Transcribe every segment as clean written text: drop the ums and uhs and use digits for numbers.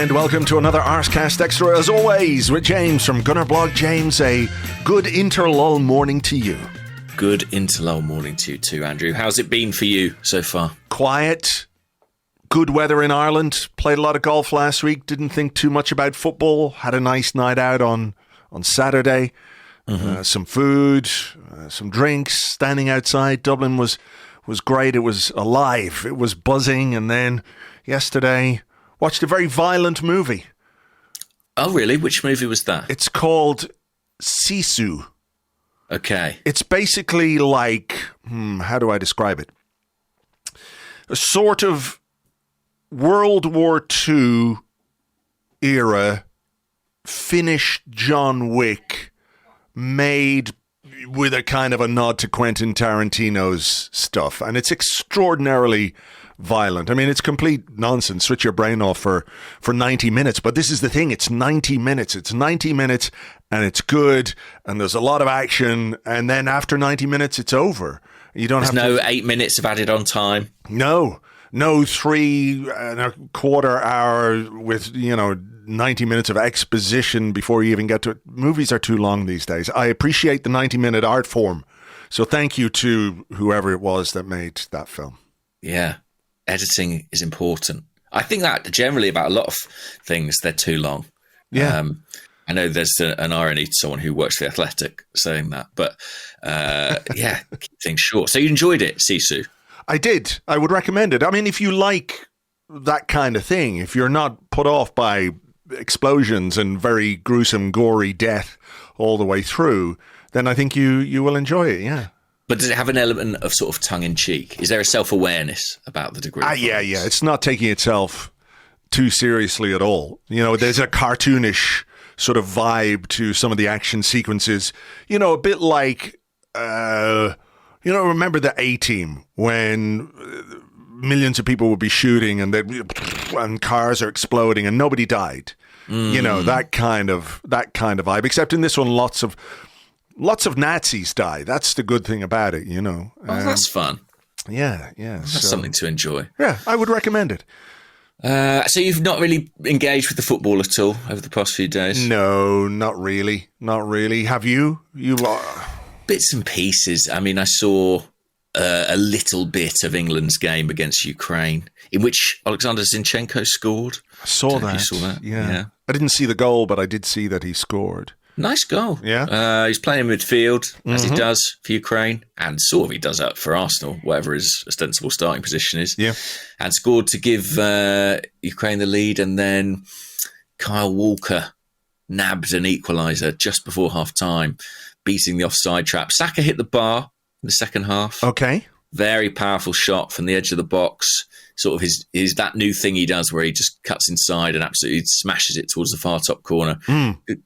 and welcome to another Arsecast Extra, as always, with James from Gunnerblog. James, a good interlull morning to you. Good interlull morning to you too, Andrew. How's it been for you so far? Quiet, good weather in Ireland, played a lot of golf last week, didn't think too much about football, had a nice night out on Saturday, some food, some drinks, standing outside. Dublin was great, it was alive, it was buzzing, and then yesterday watched a very violent movie. Oh, really? Which movie was that? It's called Sisu. Okay. It's basically like, how do I describe it? A sort of World War II era Finnish John Wick made with a kind of a nod to Quentin Tarantino's stuff. And it's extraordinarily violent. I mean, it's complete nonsense. Switch your brain off for 90 minutes. But this is the thing. It's 90 minutes. It's 90 minutes and it's good. And there's a lot of action. And then after 90 minutes, it's over. You don't There's have no 8 minutes of added on time. No 3.25 hour with, 90 minutes of exposition before you even get to it. Movies are too long these days. I appreciate the 90-minute art form. So thank you to whoever it was that made that film. Yeah. Editing is important. I think that generally about a lot of things, they're too long. Yeah. I know there's an irony to someone who works for The Athletic saying that, but yeah, keep things short. So you enjoyed it, Sisu? I did. I would recommend it. I mean, if you like that kind of thing, if you're not put off by explosions and very gruesome, gory death all the way through, then I think you will enjoy it, yeah. But does it have an element of sort of tongue-in-cheek? Is there a self-awareness about the degree? Yeah. It's not taking itself too seriously at all. There's a cartoonish sort of vibe to some of the action sequences. A bit like, remember the A-Team when millions of people would be shooting and cars are exploding and nobody died. That kind of vibe. Except in this one, lots of Nazis die. That's the good thing about it, Oh, that's fun. Yeah. That's something to enjoy. Yeah, I would recommend it. So you've not really engaged with the football at all over the past few days? No, not really. Have you? Bits and pieces. I mean, I saw a little bit of England's game against Ukraine, in which Alexander Zinchenko scored. I saw that. You saw that? Yeah. I didn't see the goal, but I did see that he scored. Nice goal. Yeah. He's playing midfield, as he does for Ukraine, and sort of he does that for Arsenal, whatever his ostensible starting position is. Yeah. And scored to give Ukraine the lead, and then Kyle Walker nabbed an equaliser just before half-time, beating the offside trap. Saka hit the bar in the second half. Okay. Very powerful shot from the edge of the box. Sort of his that new thing he does where he just cuts inside and absolutely smashes it towards the far top corner.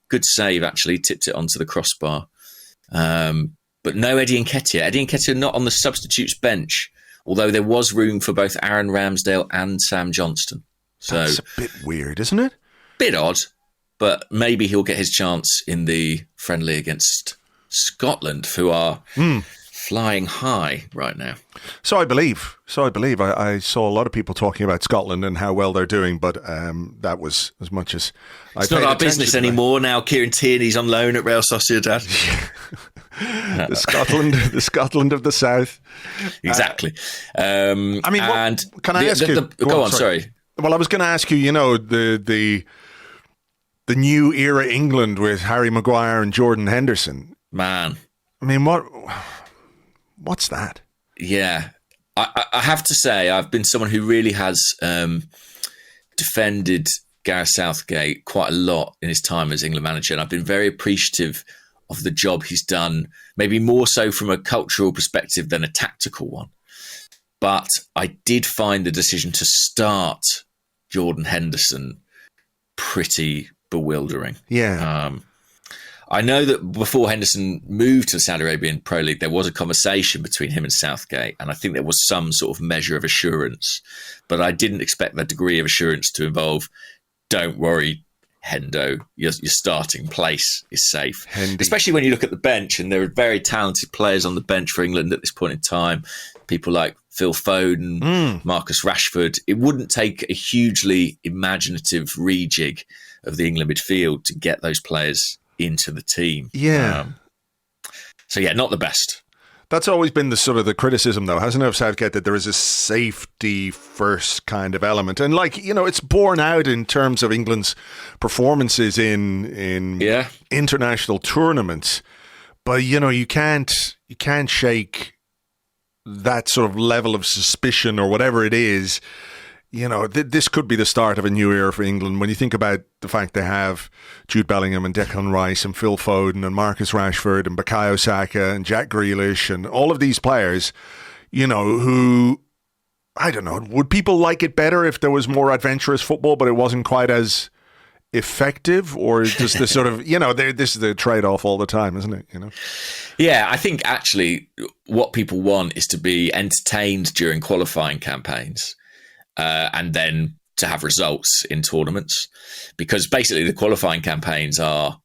Good save, actually. Tipped it onto the crossbar. But no Eddie Nketiah. Eddie Nketiah not on the substitutes bench, although there was room for both Aaron Ramsdale and Sam Johnston. So that's a bit weird, isn't it? Bit odd, but maybe he'll get his chance in the friendly against Scotland, who are flying high right now. So I believe. I saw a lot of people talking about Scotland and how well they're doing, but that was as much as I It's not our business anymore now. Kieran Tierney's on loan at Real Sociedad. the Scotland of the South. Exactly. Can I ask you? Go on, sorry. Well, I was going to ask you, the new era England with Harry Maguire and Jordan Henderson. Man. I mean, what's that? Yeah. I have to say, I've been someone who really has defended Gareth Southgate quite a lot in his time as England manager, and I've been very appreciative of the job he's done, maybe more so from a cultural perspective than a tactical one. But I did find the decision to start Jordan Henderson pretty bewildering. Yeah. I know that before Henderson moved to the Saudi Arabian Pro League, there was a conversation between him and Southgate, and I think there was some sort of measure of assurance. But I didn't expect that degree of assurance to involve, don't worry, Hendo, your starting place is safe. Hendy. Especially when you look at the bench, and there are very talented players on the bench for England at this point in time. People like Phil Foden, Marcus Rashford. It wouldn't take a hugely imaginative rejig of the England midfield to get those players into the team. Yeah. So yeah, not the best. That's always been the sort of the criticism, though, hasn't it, of Southgate, that there is a safety first kind of element. And like, you know, it's borne out in terms of England's performances in international tournaments. But, you know, you can't shake that sort of level of suspicion or whatever it is. You know, this could be the start of a new era for England. When you think about the fact they have Jude Bellingham and Declan Rice and Phil Foden and Marcus Rashford and Bukayo Saka and Jack Grealish and all of these players, you know, who, I don't know, would people like it better if there was more adventurous football, but it wasn't quite as effective? Or just the sort of, you know, this is the trade-off all the time, isn't it? You know? Yeah, I think actually what people want is to be entertained during qualifying campaigns. And then to have results in tournaments, because basically the qualifying campaigns are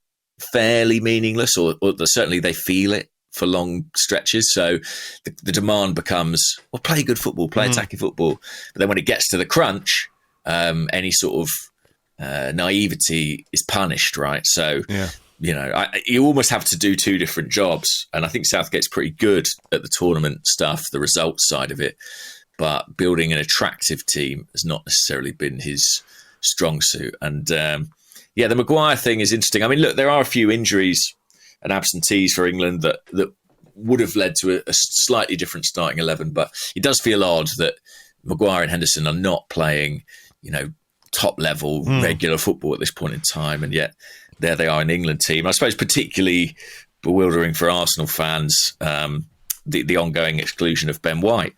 fairly meaningless, or certainly they feel it for long stretches. So the demand becomes, well, play good football, play attacking football. But then when it gets to the crunch, any sort of naivety is punished, right? So, you know, you almost have to do two different jobs. And I think Southgate's pretty good at the tournament stuff, the results side of it. But building an attractive team has not necessarily been his strong suit. And the Maguire thing is interesting. I mean, look, there are a few injuries and absentees for England that would have led to a slightly different starting 11. But it does feel odd that Maguire and Henderson are not playing, you know, top level regular football at this point in time. And yet there they are in the England team. I suppose particularly bewildering for Arsenal fans, the ongoing exclusion of Ben White,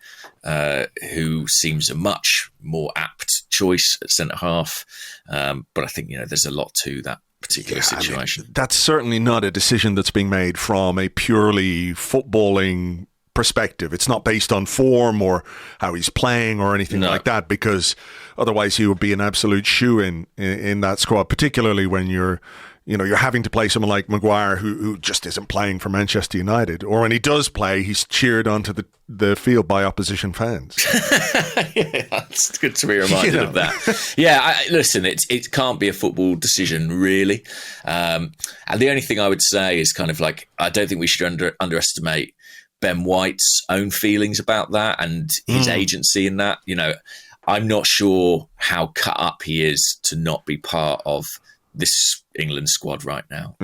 who seems a much more apt choice at centre-half. But I think, you know, there's a lot to that particular situation. I mean, that's certainly not a decision that's being made from a purely footballing perspective. It's not based on form or how he's playing or anything like that, because otherwise he would be an absolute shoo-in in that squad, particularly when you're having to play someone like Maguire who just isn't playing for Manchester United. Or when he does play, he's cheered onto the field by opposition fans. Yeah, it's good to be reminded of that. Yeah, listen, it can't be a football decision, really. And the only thing I would say is kind of like, I don't think we should underestimate Ben White's own feelings about that and his agency in that. You know, I'm not sure how cut up he is to not be part of this England squad right now.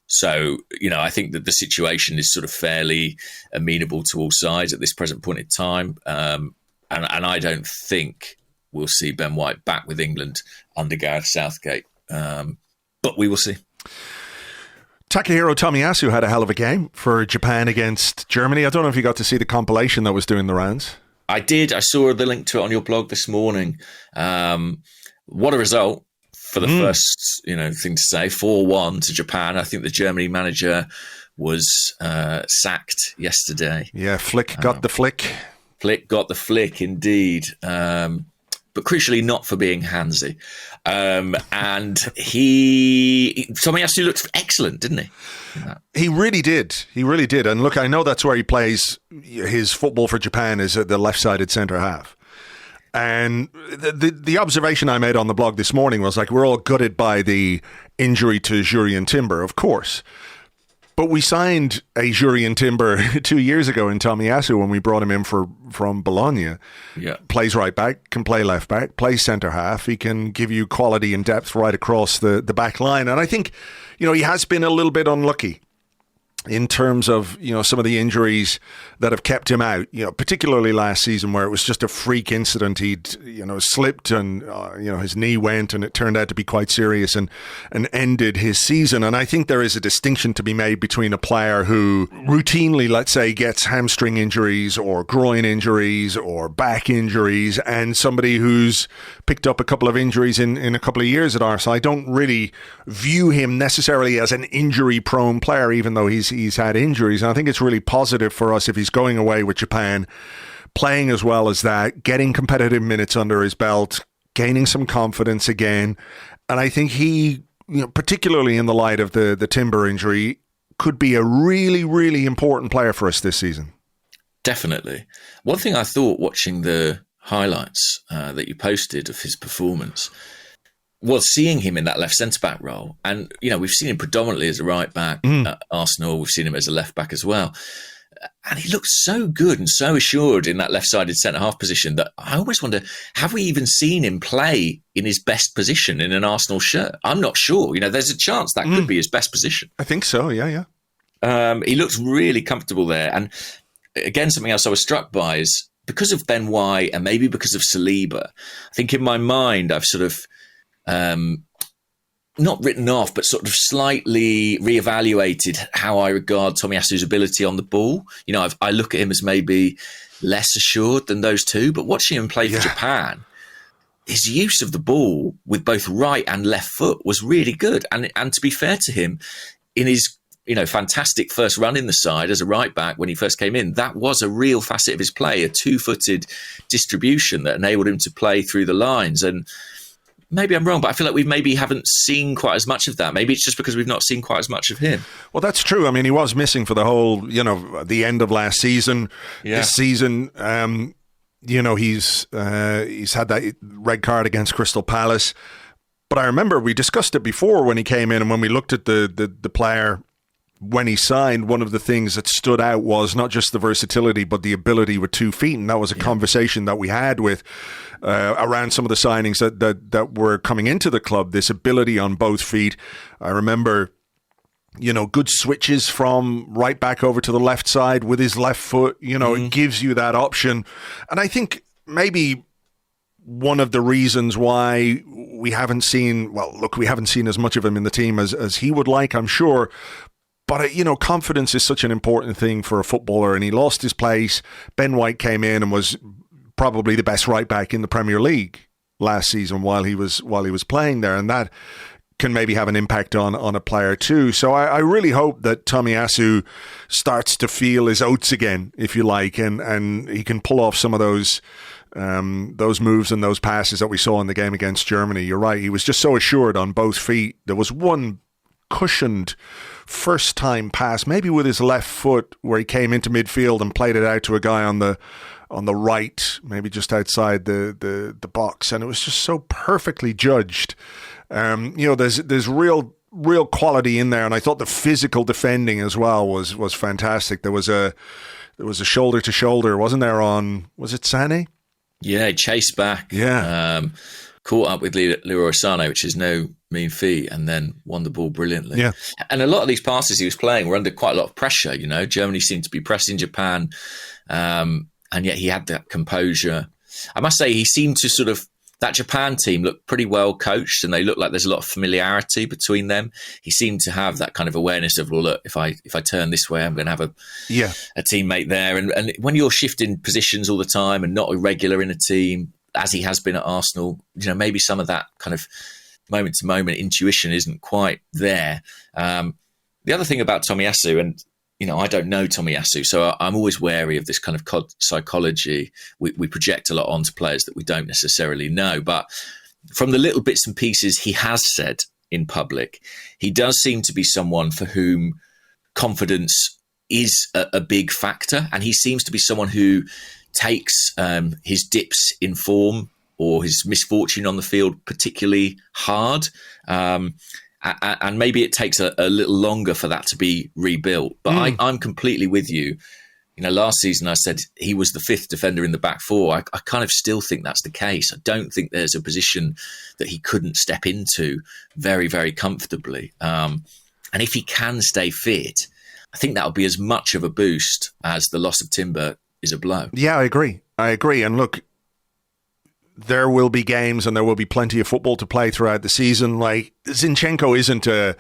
So, you know, I think that the situation is sort of fairly amenable to all sides at this present point in time. And I don't think we'll see Ben White back with England under Gareth Southgate. But we will see. Takehiro Tomiyasu had a hell of a game for Japan against Germany. I don't know if you got to see the compilation that was doing the rounds. I did. I saw the link to it on your blog this morning. What a result for the first, thing to say. 4-1 to Japan. I think the Germany manager was sacked yesterday. Yeah, Flick got the flick. Flick got the flick, indeed. But crucially not for being handsy. And Tomiyasu looked excellent, didn't he? He really did. He really did. And look, I know that's where he plays his football for Japan, is at the left-sided centre half. And the observation I made on the blog this morning was like, we're all gutted by the injury to Jurrien Timber, of course. But we signed a Jurrien Timber 2 years ago in Tomiyasu when we brought him in from Bologna. Yeah. Plays right back, can play left back, plays centre half. He can give you quality and depth right across the back line. And I think, he has been a little bit unlucky in terms of, some of the injuries that have kept him out, particularly last season where it was just a freak incident. He'd, slipped and, his knee went and it turned out to be quite serious and ended his season. And I think there is a distinction to be made between a player who routinely, let's say, gets hamstring injuries or groin injuries or back injuries and somebody who's picked up a couple of injuries in a couple of years at Arsenal. I don't really view him necessarily as an injury-prone player, even though he's had injuries. And I think it's really positive for us if he's going away with Japan, playing as well as that, getting competitive minutes under his belt, gaining some confidence again, And I think he, particularly in the light of the Timber injury, could be a really, really important player for us this season. Definitely. One thing I thought watching the highlights that you posted of his performance was seeing him in that left centre-back role. And, we've seen him predominantly as a right-back at Arsenal. We've seen him as a left-back as well. And he looks so good and so assured in that left-sided centre-half position that I almost wonder, have we even seen him play in his best position in an Arsenal shirt? I'm not sure. There's a chance that could be his best position. I think so, yeah. He looks really comfortable there. And again, something else I was struck by is because of Ben White and maybe because of Saliba, I think in my mind I've sort of not written off, but sort of slightly reevaluated how I regard Tomiyasu's ability on the ball. I look at him as maybe less assured than those two, but watching him play for Japan, his use of the ball with both right and left foot was really good. And to be fair to him, in his fantastic first run in the side as a right back when he first came in, that was a real facet of his play, a two-footed distribution that enabled him to play through the lines. And maybe I'm wrong, but I feel like we maybe haven't seen quite as much of that. Maybe it's just because we've not seen quite as much of him. Well, that's true. I mean, he was missing for the whole, the end of last season. Yeah. This season, he's had that red card against Crystal Palace. But I remember we discussed it before when he came in, and when we looked at the player when he signed, one of the things that stood out was not just the versatility, but the ability with 2 feet. And that was a conversation that we had with around some of the signings that were coming into the club, this ability on both feet. I remember, good switches from right back over to the left side with his left foot. It gives you that option. And I think maybe one of the reasons why we haven't seen as much of him in the team as he would like, I'm sure. But, confidence is such an important thing for a footballer, and he lost his place. Ben White came in and was probably the best right back in the Premier League last season while he was playing there, and that can maybe have an impact on a player too. So I really hope that Tomiyasu starts to feel his oats again, if you like, and he can pull off some of those moves and those passes that we saw in the game against Germany. You're right, he was just so assured on both feet. There was one cushioned first time pass, maybe with his left foot, where he came into midfield and played it out to a guy on the right, maybe just outside the box, and it was just so perfectly judged. There's real quality in there, and I thought the physical defending as well was fantastic. There was a shoulder to shoulder, wasn't there? Was it Sané? Yeah, he chased back. Yeah. Caught up with Leroy Sané, which is no mean feat, and then won the ball brilliantly. Yeah. And a lot of these passes he was playing were under quite a lot of pressure. Germany seemed to be pressing Japan, and yet he had that composure. I must say, he seemed to that Japan team looked pretty well coached, and they looked like there's a lot of familiarity between them. He seemed to have that kind of awareness of, well, look, if I turn this way, I'm going to have a teammate there. And when you're shifting positions all the time and not irregular in a team, as he has been at Arsenal, maybe some of that kind of moment-to-moment intuition isn't quite there. The other thing about Tomiyasu, and I don't know Tomiyasu, so I'm always wary of this kind of psychology. We project a lot onto players that we don't necessarily know. But from the little bits and pieces he has said in public, he does seem to be someone for whom confidence is a big factor. And he seems to be someone who takes his dips in form or his misfortune on the field particularly hard. And maybe it takes a little longer for that to be rebuilt. But I'm completely with you. Last season I said he was the fifth defender in the back four. I kind of still think that's the case. I don't think there's a position that he couldn't step into very, very comfortably. And if he can stay fit, I think that'll be as much of a boost as the loss of Timber is a blow. Yeah, I agree. And look, there will be games and there will be plenty of football to play throughout the season. Like, Zinchenko isn't a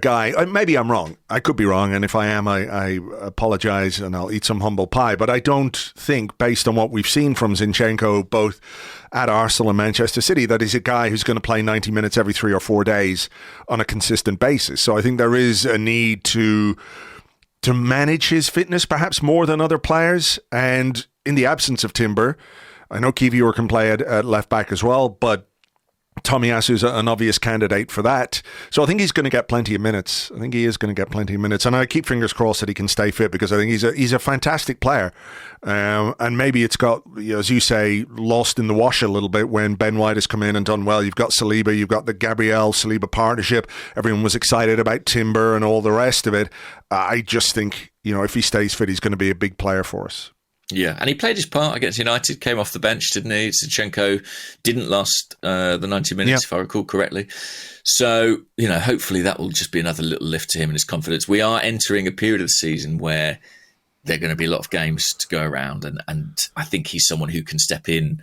guy, maybe I'm wrong. I could be wrong. And if I am, I apologize and I'll eat some humble pie. But I don't think, based on what we've seen from Zinchenko, both at Arsenal and Manchester City, that he's a guy who's going to play 90 minutes every 3 or 4 days on a consistent basis. So I think there is a need to manage his fitness perhaps more than other players. And in the absence of Timber, I know Kiwior can play at left back as well, but Tomiyasu's an obvious candidate for that. So I think he's going to get plenty of minutes. I think he is going to get plenty of minutes. And I keep fingers crossed that he can stay fit, because I think he's a fantastic player. And maybe it's got, as you say, lost in the wash a little bit when Ben White has come in and done well. You've got Saliba, you've got the Gabriel-Saliba partnership. Everyone was excited about Timber and all the rest of it. I just think, if he stays fit, he's going to be a big player for us. Yeah, and he played his part against United, came off the bench, didn't he? Zinchenko didn't last the 90 minutes, if I recall correctly. So, hopefully that will just be another little lift to him and his confidence. We are entering a period of the season where there are going to be a lot of games to go around, and I think he's someone who can step in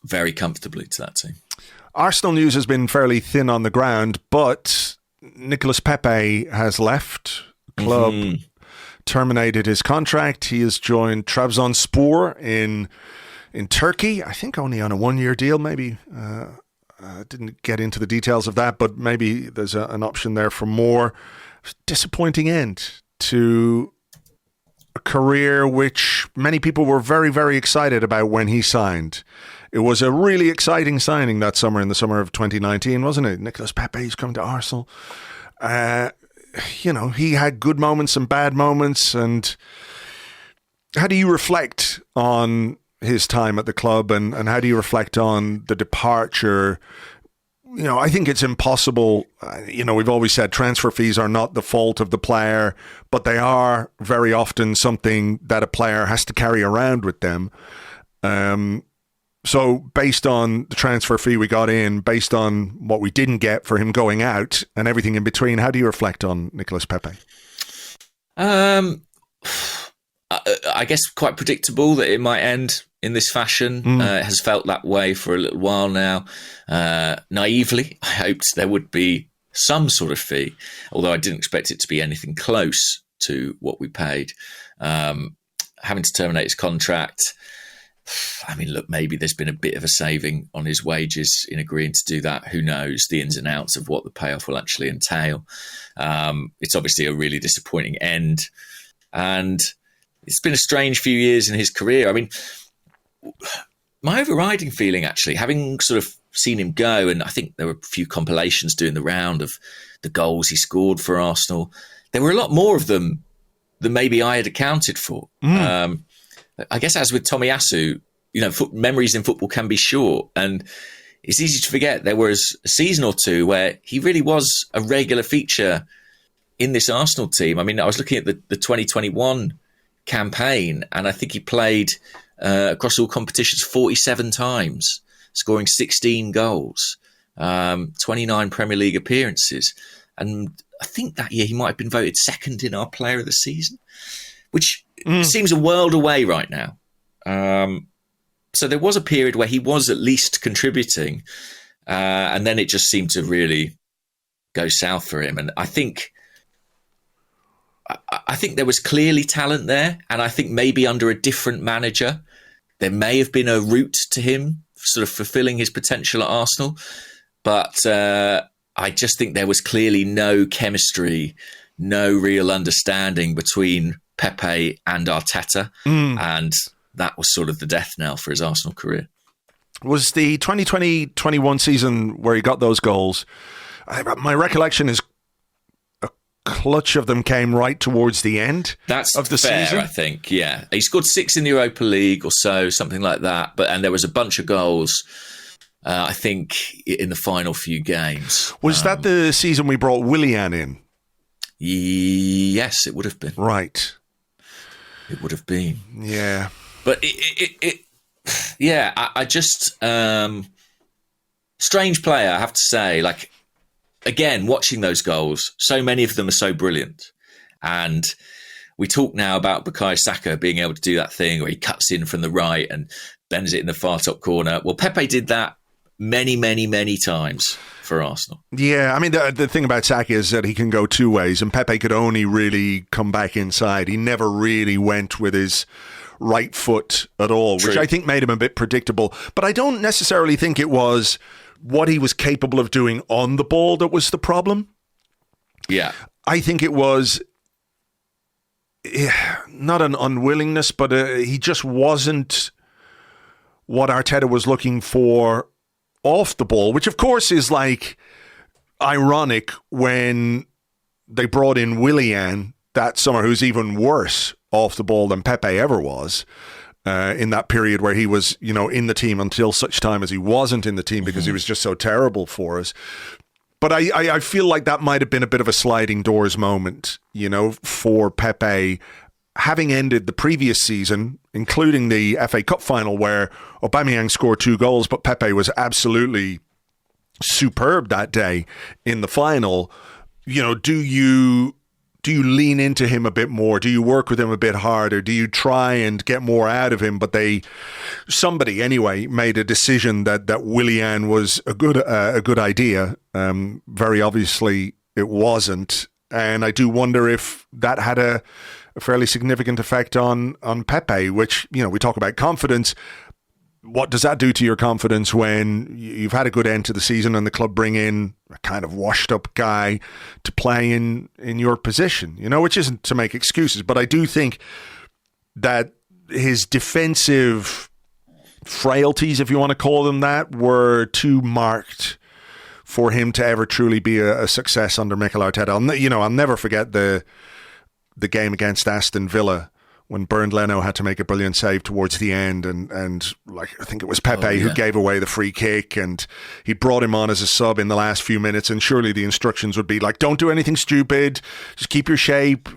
very comfortably to that team. Arsenal news has been fairly thin on the ground, but Nicolas Pepe has left the club. Mm-hmm. Terminated his contract. He has joined Trabzonspor in Turkey. I think only on a 1-year deal. Maybe didn't get into the details of that, but maybe there's an option there for more. Disappointing end to a career which many people were very, very excited about when he signed. It was a really exciting signing that summer, in the summer of 2019, wasn't it? Nicolas Pepe's come to Arsenal. He had good moments and bad moments. And how do you reflect on his time at the club, and how do you reflect on the departure? I think it's impossible. We've always said transfer fees are not the fault of the player, but they are very often something that a player has to carry around with them. So based on the transfer fee we got in, based on what we didn't get for him going out and everything in between, how do you reflect on Nicolas Pepe? I guess quite predictable that it might end in this fashion. It has felt that way for a little while now. Naively, I hoped there would be some sort of fee, although I didn't expect it to be anything close to what we paid. Having to terminate his contract, I mean, look, maybe there's been a bit of a saving on his wages in agreeing to do that. Who knows the ins and outs of what the payoff will actually entail. It's obviously a really disappointing end. And it's been a strange few years in his career. I mean, my overriding feeling, actually, having sort of seen him go, and I think there were a few compilations doing the round of the goals he scored for Arsenal. There were a lot more of them than maybe I had accounted for. I guess as with Tomiyasu, memories in football can be short, and it's easy to forget there was a season or two where he really was a regular feature in this Arsenal team. I mean, I was looking at the 2021 campaign, and I think he played across all competitions 47 times, scoring 16 goals, 29 Premier League appearances. And I think that year he might have been voted second in our player of the season, which seems a world away right now. So there was a period where he was at least contributing, and then it just seemed to really go south for him. And I think there was clearly talent there, and I think maybe under a different manager, there may have been a route to him sort of fulfilling his potential at Arsenal. But I just think there was clearly no chemistry, no real understanding between Pepe and Arteta, and that was sort of the death knell for his Arsenal career. Was the 2020-21 season where he got those goals, my recollection is a clutch of them came right towards the end of the season. I think, yeah. He scored 6 in the Europa League or so, something like that, and there was a bunch of goals, I think, in the final few games. Was that the season we brought Willian in? Yes, it would have been. Right. It would have been. Yeah. But I just, strange player, I have to say. Like, again, watching those goals, so many of them are so brilliant. And we talk now about Bukayo Saka being able to do that thing where he cuts in from the right and bends it in the far top corner. Well, Pepe did that many, many, many times for Arsenal. Yeah, I mean, the thing about Saka is that he can go two ways, and Pepe could only really come back inside. He never really went with his right foot at all, which I think made him a bit predictable. But I don't necessarily think it was what he was capable of doing on the ball that was the problem. Yeah. I think it was not an unwillingness, but he just wasn't what Arteta was looking for off the ball, which of course is like ironic when they brought in Willian that summer, who's even worse off the ball than Pepe ever was. In that period where he was, in the team until such time as he wasn't in the team because he was just so terrible for us. But I feel like that might have been a bit of a sliding doors moment, for Pepe, having ended the previous season, including the FA Cup final where Aubameyang scored 2 goals, but Pepe was absolutely superb that day in the final. Do you lean into him a bit more? Do you work with him a bit harder? Do you try and get more out of him? But somebody anyway made a decision that Willian was a good idea. Very obviously it wasn't. And I do wonder if that had a fairly significant effect on Pepe, which, we talk about confidence. What does that do to your confidence when you've had a good end to the season and the club bring in a kind of washed up guy to play in your position, which isn't to make excuses, but I do think that his defensive frailties, if you want to call them that, were too marked for him to ever truly be a success under Mikel Arteta. I'll never forget the game against Aston Villa when Bernd Leno had to make a brilliant save towards the end, and like I think it was Pepe who gave away the free kick, and he brought him on as a sub in the last few minutes, and surely the instructions would be like, don't do anything stupid, just keep your shape,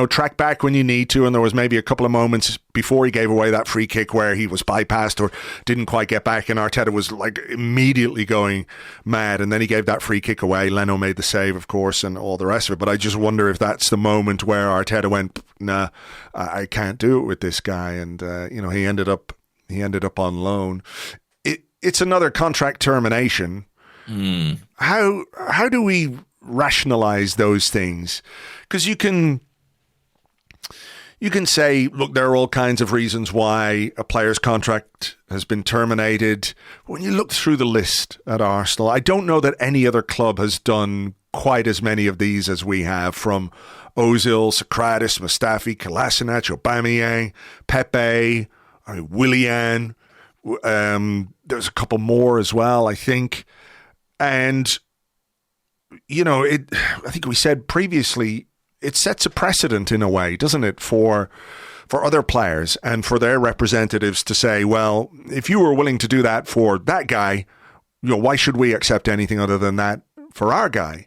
track back when you need to. And there was maybe a couple of moments before he gave away that free kick where he was bypassed or didn't quite get back, and Arteta was like immediately going mad, and then he gave that free kick away. Leno made the save, of course, and all the rest of it. But I just wonder if that's the moment where Arteta went, nah, I can't do it with this guy, and he ended up on loan. It's another contract termination. How do we rationalize those things? Because you can say, look, there are all kinds of reasons why a player's contract has been terminated. When you look through the list at Arsenal, I don't know that any other club has done quite as many of these as we have, from Ozil, Socrates, Mustafi, Kolasinac, Aubameyang, Pepe, Willian. There's a couple more as well, I think. And, I think we said previously, it sets a precedent in a way, doesn't it, for other players and for their representatives to say, well, if you were willing to do that for that guy, why should we accept anything other than that for our guy?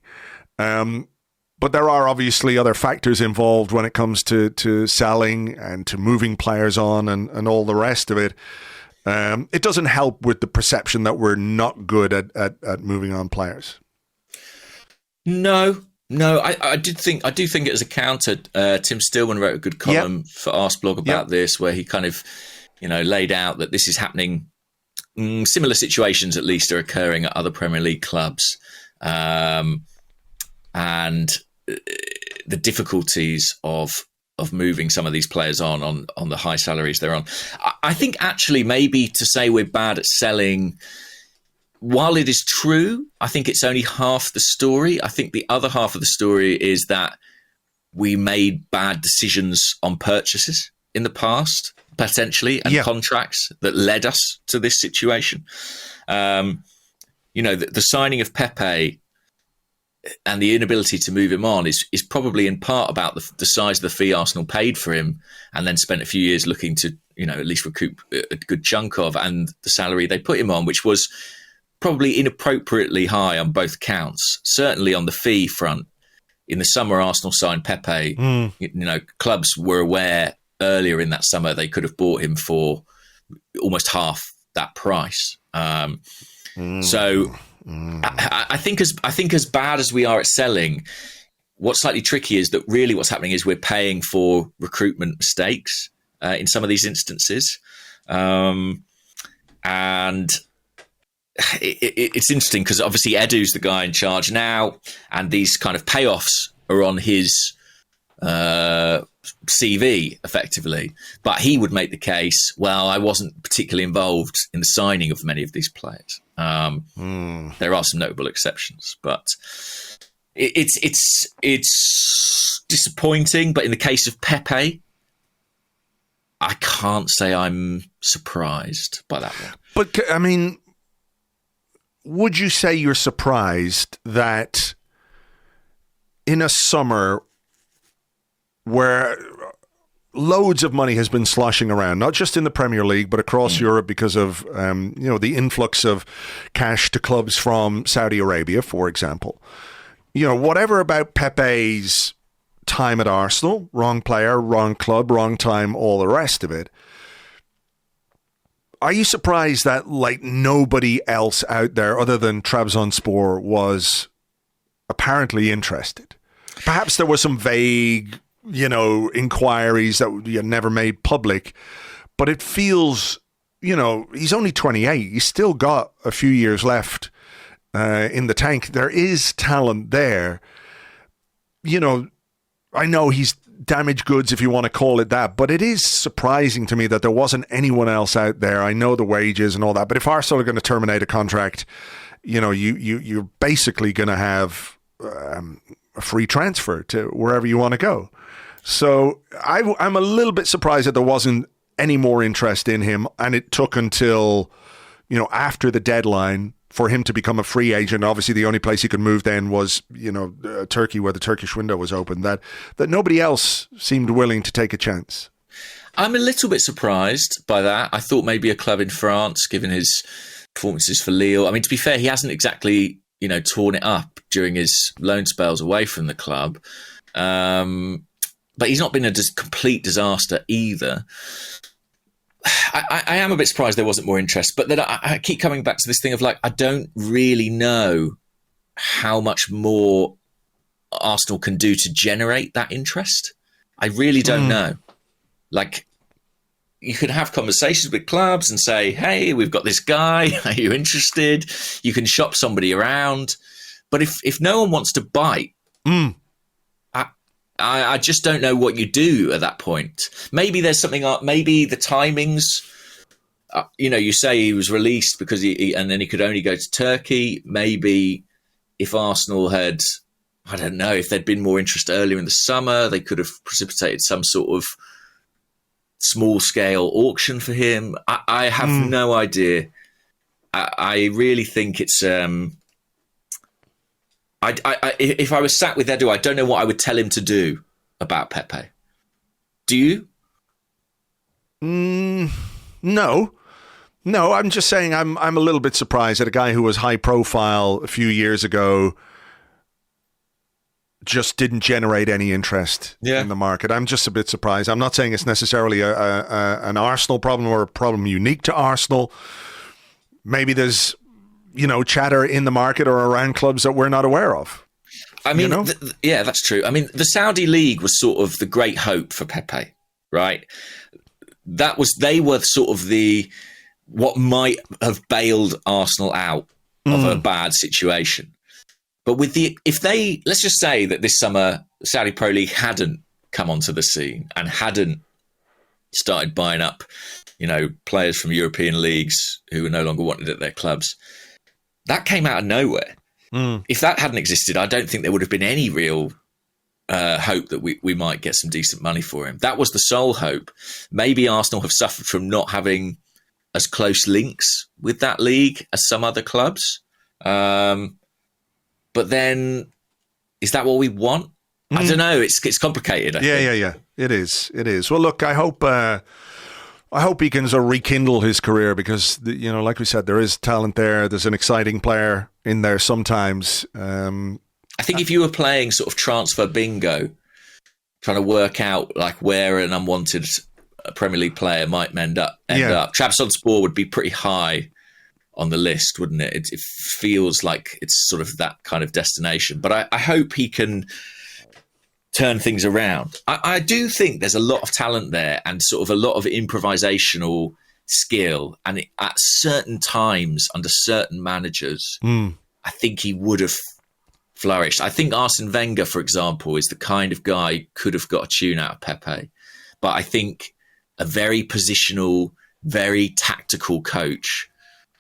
But there are obviously other factors involved when it comes to selling and to moving players on and all the rest of it. It doesn't help with the perception that we're not good at moving on players. No, I do think it as a counter. Tim Stillman wrote a good column for Arseblog about this, where he kind of, laid out that this is happening. Similar situations, at least, are occurring at other Premier League clubs, and the difficulties of moving some of these players on the high salaries they're on. I think actually maybe to say we're bad at selling, while it is true, I think it's only half the story. I think the other half of the story is that we made bad decisions on purchases in the past, potentially, and contracts that led us to this situation. The signing of Pepe and the inability to move him on is probably in part about the size of the fee Arsenal paid for him, and then spent a few years looking to, at least recoup a good chunk of, and the salary they put him on, which was probably inappropriately high on both counts. Certainly on the fee front. In the summer, Arsenal signed Pepe. Clubs were aware earlier in that summer they could have bought him for almost half that price. So I think as bad as we are at selling, what's slightly tricky is that really what's happening is we're paying for recruitment mistakes in some of these instances. And it's interesting because obviously Edu's the guy in charge now, and these kind of payoffs are on his CV effectively. But he would make the case, well, I wasn't particularly involved in the signing of many of these players. There are some notable exceptions, but it's disappointing. But in the case of Pepe, I can't say I'm surprised by that one. But I mean, would you say you're surprised that in a summer where loads of money has been sloshing around, not just in the Premier League, but across Europe because of the influx of cash to clubs from Saudi Arabia, for example. Whatever about Pepe's time at Arsenal, wrong player, wrong club, wrong time, all the rest of it. Are you surprised that nobody else out there other than Trabzonspor was apparently interested? Perhaps there were some vague inquiries that you never made public, but it feels, he's only 28. He's still got a few years left in the tank. There is talent there. I know he's damaged goods, if you want to call it that, but it is surprising to me that there wasn't anyone else out there. I know the wages and all that, but if Arsenal are going to terminate a contract, you're basically going to have a free transfer to wherever you want to go. So I'm a little bit surprised that there wasn't any more interest in him, and it took until, after the deadline for him to become a free agent. Obviously, the only place he could move then was, Turkey, where the Turkish window was open, that nobody else seemed willing to take a chance. I'm a little bit surprised by that. I thought maybe a club in France, given his performances for Lille. I mean, to be fair, he hasn't exactly, torn it up during his loan spells away from the club. But he's not been a complete disaster either. I am a bit surprised there wasn't more interest, but then I keep coming back to this thing of I don't really know how much more Arsenal can do to generate that interest. I really don't know. You can have conversations with clubs and say, hey, we've got this guy. Are you interested? You can shop somebody around. But if no one wants to bite, I just don't know what you do at that point. Maybe there's something, maybe the timings, you say he was released because and then he could only go to Turkey. Maybe if Arsenal had, I don't know, if there'd been more interest earlier in the summer, they could have precipitated some sort of small scale auction for him. I have no idea. I really think it's, if I was sat with Edu, I don't know what I would tell him to do about Pepe. Do you? No. I'm just saying I'm a little bit surprised that a guy who was high profile a few years ago just didn't generate any interest in the market. I'm just a bit surprised. I'm not saying it's necessarily an Arsenal problem or a problem unique to Arsenal. Maybe there's chatter in the market or around clubs that we're not aware of. I mean, yeah, that's true. I mean, the Saudi League was sort of the great hope for Pepe, right? They were sort of what might have bailed Arsenal out of a bad situation. But let's just say that this summer, the Saudi Pro League hadn't come onto the scene and hadn't started buying up, players from European leagues who were no longer wanted at their clubs. That came out of nowhere. If that hadn't existed, I don't think there would have been any real hope that we might get some decent money for him. That was the sole hope. Maybe Arsenal have suffered from not having as close links with that league as some other clubs. But then, is that what we want? I don't know. It's complicated. I think. Yeah. It is. Well, look, I hope he can sort of rekindle his career because, like we said, there is talent there. There's an exciting player in there sometimes. I think if you were playing sort of transfer bingo, trying to work out where an unwanted Premier League player might end up, Trabzonspor would be pretty high on the list, wouldn't it? It feels like it's sort of that kind of destination. But I hope he can turn things around. I do think there's a lot of talent there and sort of a lot of improvisational skill. And at certain times, under certain managers, I think he would have flourished. I think Arsene Wenger, for example, is the kind of guy who could have got a tune out of Pepe. But I think a very positional, very tactical coach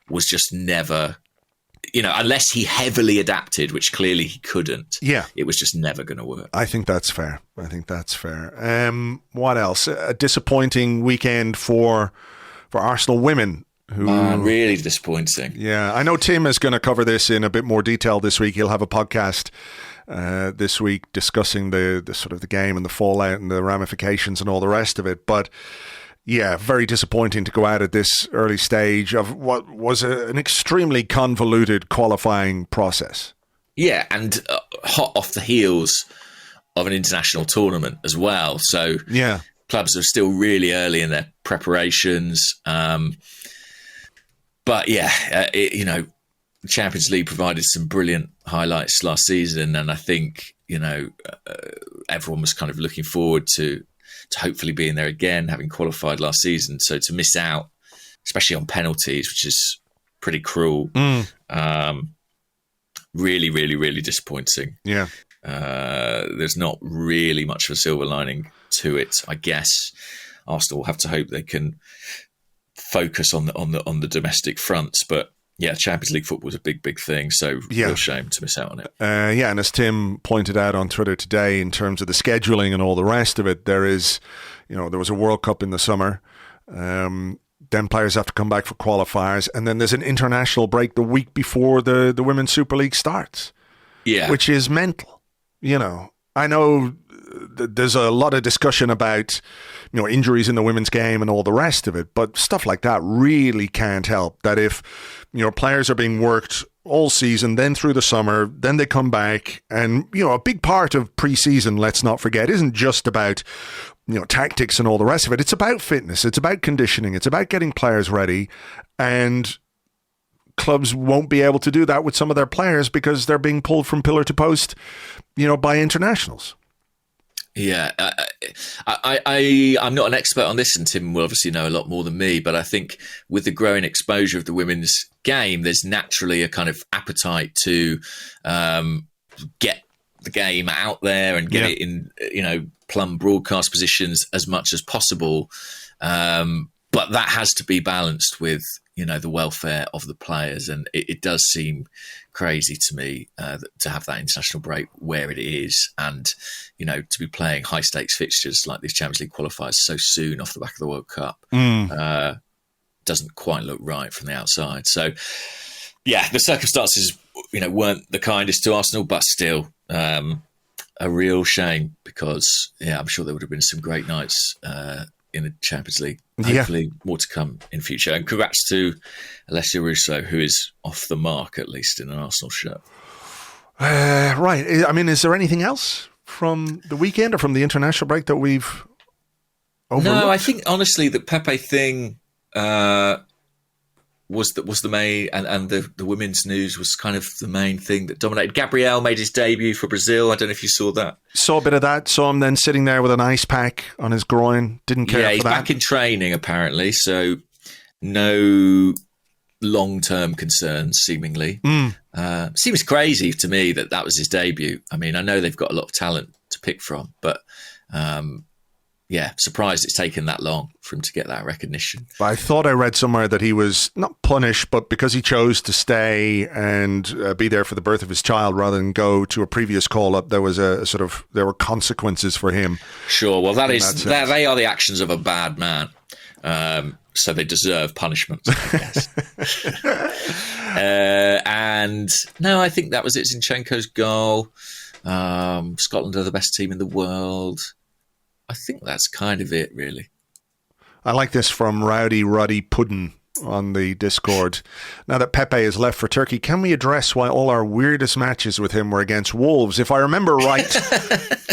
was just never, unless he heavily adapted, which clearly he couldn't. Yeah, it was just never going to work. I think that's fair. What else? A disappointing weekend for Arsenal women Really disappointing. Yeah, I know Tim is going to cover this in a bit more detail this week. He'll have a podcast this week discussing the sort of the game and the fallout and the ramifications and all the rest of it. But yeah, very disappointing to go out at this early stage of what was an extremely convoluted qualifying process. Yeah, and hot off the heels of an international tournament as well. So yeah, clubs are still really early in their preparations. But yeah, Champions League provided some brilliant highlights last season, and I think everyone was kind of looking forward to hopefully being there again, having qualified last season. So to miss out, especially on penalties, which is pretty cruel, really, really, really disappointing. Yeah, there's not really much of a silver lining to it, I guess. Arsenal will have to hope they can focus on the domestic fronts, but yeah, Champions League football is a big thing, so real shame to miss out on it. And as Tim pointed out on Twitter today, in terms of the scheduling and all the rest of it, there was a World Cup in the summer. Then players have to come back for qualifiers, and then there's an international break the week before the Women's Super League starts. Yeah, which is mental. I know there's a lot of discussion about injuries in the women's game and all the rest of it, but stuff like that really can't help. That if players are being worked all season, then through the summer, then they come back, and a big part of pre-season, let's not forget, isn't just about tactics and all the rest of it. It's about fitness, it's about conditioning, it's about getting players ready, and clubs won't be able to do that with some of their players because they're being pulled from pillar to post by internationals. Yeah, I'm not an expert on this, and Tim will obviously know a lot more than me, but I think with the growing exposure of the women's game, there's naturally a kind of appetite to get the game out there and get it in, plumb broadcast positions as much as possible. But that has to be balanced with, the welfare of the players. And it does seem crazy to me to have that international break where it is, and, to be playing high stakes fixtures like these Champions League qualifiers so soon off the back of the World Cup doesn't quite look right from the outside. So, yeah, the circumstances, weren't the kindest to Arsenal, but still a real shame because, I'm sure there would have been some great nights in the Champions League. Hopefully more to come in future. And congrats to Alessia Russo, who is off the mark, at least in an Arsenal shirt. Right. I mean, is there anything else from the weekend or from the international break that we've overlooked? No, I think, honestly, the Pepe thing was the main, and the women's news was kind of the main thing that dominated. Gabriel made his debut for Brazil. I don't know if you saw that. Saw a bit of that. Saw him then sitting there with an ice pack on his groin. Didn't care for that. Yeah, he's back in training apparently, so no long-term concerns seemingly. Seems crazy to me that was his debut. I mean, I know they've got a lot of talent to pick from, but surprised it's taken that long for him to get that recognition. I thought I read somewhere that he was not punished, but because he chose to stay and be there for the birth of his child rather than go to a previous call-up, there was there were consequences for him. Sure, well, they are the actions of a bad man. So they deserve punishment, I guess. And no, I think that was it. Zinchenko's goal. Scotland are the best team in the world. I think that's kind of it, really. I like this from Rowdy Ruddy Puddin on the Discord. Now that Pepe is left for Turkey, can we address why all our weirdest matches with him were against Wolves? If I remember right,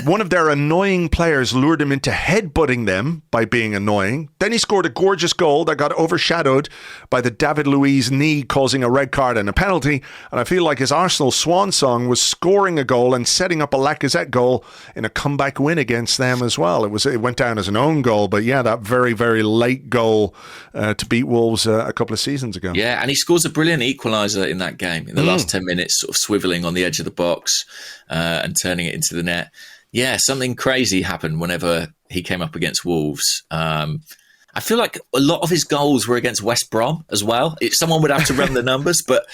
one of their annoying players lured him into headbutting them by being annoying. Then he scored a gorgeous goal that got overshadowed by the David Luiz knee causing a red card and a penalty. And I feel like his Arsenal swan song was scoring a goal and setting up a Lacazette goal in a comeback win against them as well. It went down as an own goal, but yeah, that very, very late goal to beat Wolves a couple of seasons ago. Yeah, and he scores a brilliant equaliser in that game in the last 10 minutes, sort of swivelling on the edge of the box and turning it into the net. Yeah, something crazy happened whenever he came up against Wolves. I feel like a lot of his goals were against West Brom as well. Someone would have to run the numbers, but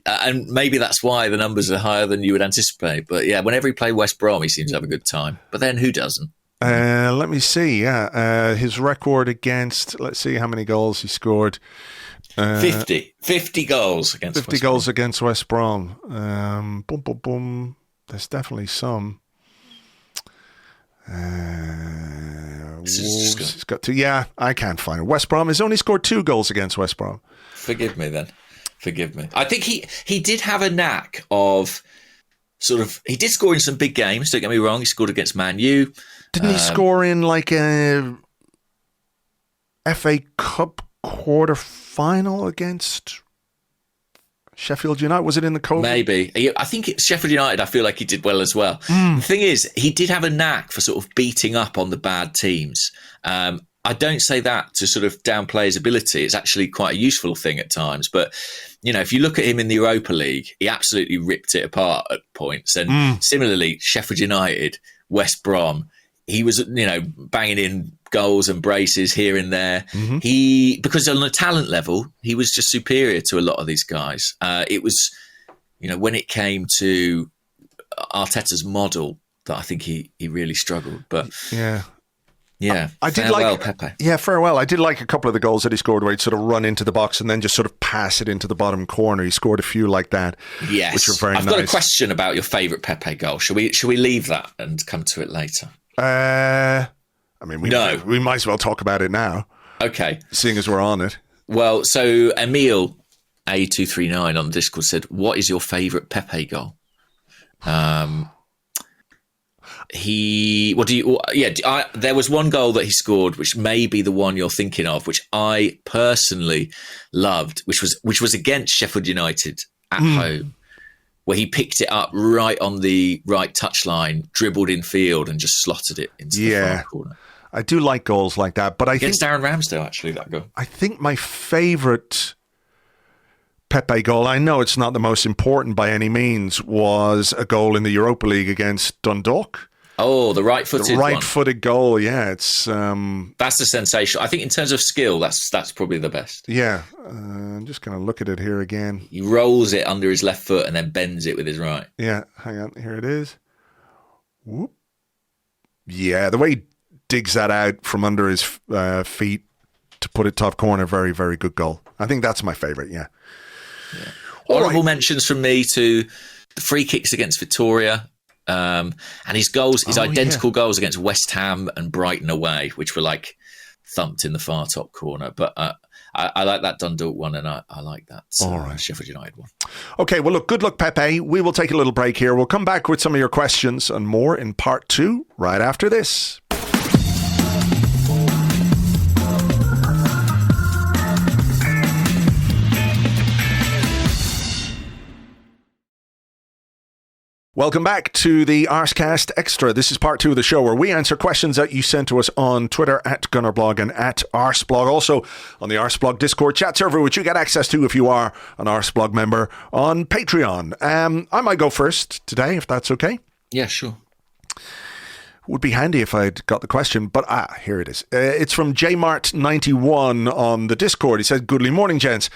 and maybe that's why the numbers are higher than you would anticipate. But yeah, whenever he played West Brom, he seems to have a good time. But then who doesn't? Let me see. His record against, let's see how many goals he scored. 50 goals against 50 goals against West Brom. Boom, boom, boom. There's definitely some. Wolves, he's got 2. Yeah, I can't find it. West Brom has only scored 2 goals against West Brom. Forgive me then. Forgive me. I think he did have a knack of sort of... He did score in some big games, don't get me wrong. He scored against Man U. Didn't he score in like a FA Cup quarter-final against Sheffield United? Was it in the COVID? Maybe. I think Sheffield United, I feel like he did well as well. The thing is, he did have a knack for sort of beating up on the bad teams. I don't say that to sort of downplay his ability. It's actually quite a useful thing at times. But, you know, if you look at him in the Europa League, he absolutely ripped it apart at points. And similarly, Sheffield United, West Brom, he was, you know, banging in goals and braces here and there. Because on a talent level, he was just superior to a lot of these guys. It was, you know, when it came to Arteta's model that I think he really struggled. But yeah, I did like Pepe. Yeah, farewell. I did like a couple of the goals that he scored where he'd sort of run into the box and then just sort of pass it into the bottom corner. He scored a few like that. Yes, which were very I've got a question about your favourite Pepe goal. Shall we leave that and come to it later? I mean, we might as well talk about it now. Okay, seeing as we're on it. Well, so Emil A239 on Discord said, "What is your favourite Pepe goal?" There was one goal that he scored, which may be the one you're thinking of, which I personally loved, which was against Sheffield United at home, where he picked it up right on the right touchline, dribbled in field, and just slotted it into the far corner. I do like goals like that, but against Darren Ramsdale, actually, that goal. I think my favourite Pepe goal, I know it's not the most important by any means, was a goal in the Europa League against Dundalk. Oh, the right-footed one. Right-footed goal, yeah. It's that's the sensation. I think in terms of skill, that's probably the best. Yeah. I'm just going to look at it here again. He rolls it under his left foot and then bends it with his right. Yeah, hang on. Here it is. Whoop. Yeah, the way he digs that out from under his feet to put it top corner, very, very good goal. I think that's my favourite, yeah. Honourable mentions from me to the free kicks against Victoria. And his identical goals against West Ham and Brighton away, which were like thumped in the far top corner. But I like that Dundalk one, and I like that Sheffield United one. Okay, well, look, good luck, Pepe. We will take a little break here. We'll come back with some of your questions and more in part 2 right after this. Welcome back to the Arsecast Extra. This is part 2 of the show where we answer questions that you sent to us on Twitter at Gunnerblog and at Arseblog. Also on the Arseblog Discord chat server, which you get access to if you are an Arseblog member on Patreon. I might go first today, if that's okay. Yeah, sure. Would be handy if I'd got the question, but here it is. It's from JMart91 on the Discord. He said, "Goodly morning, gents.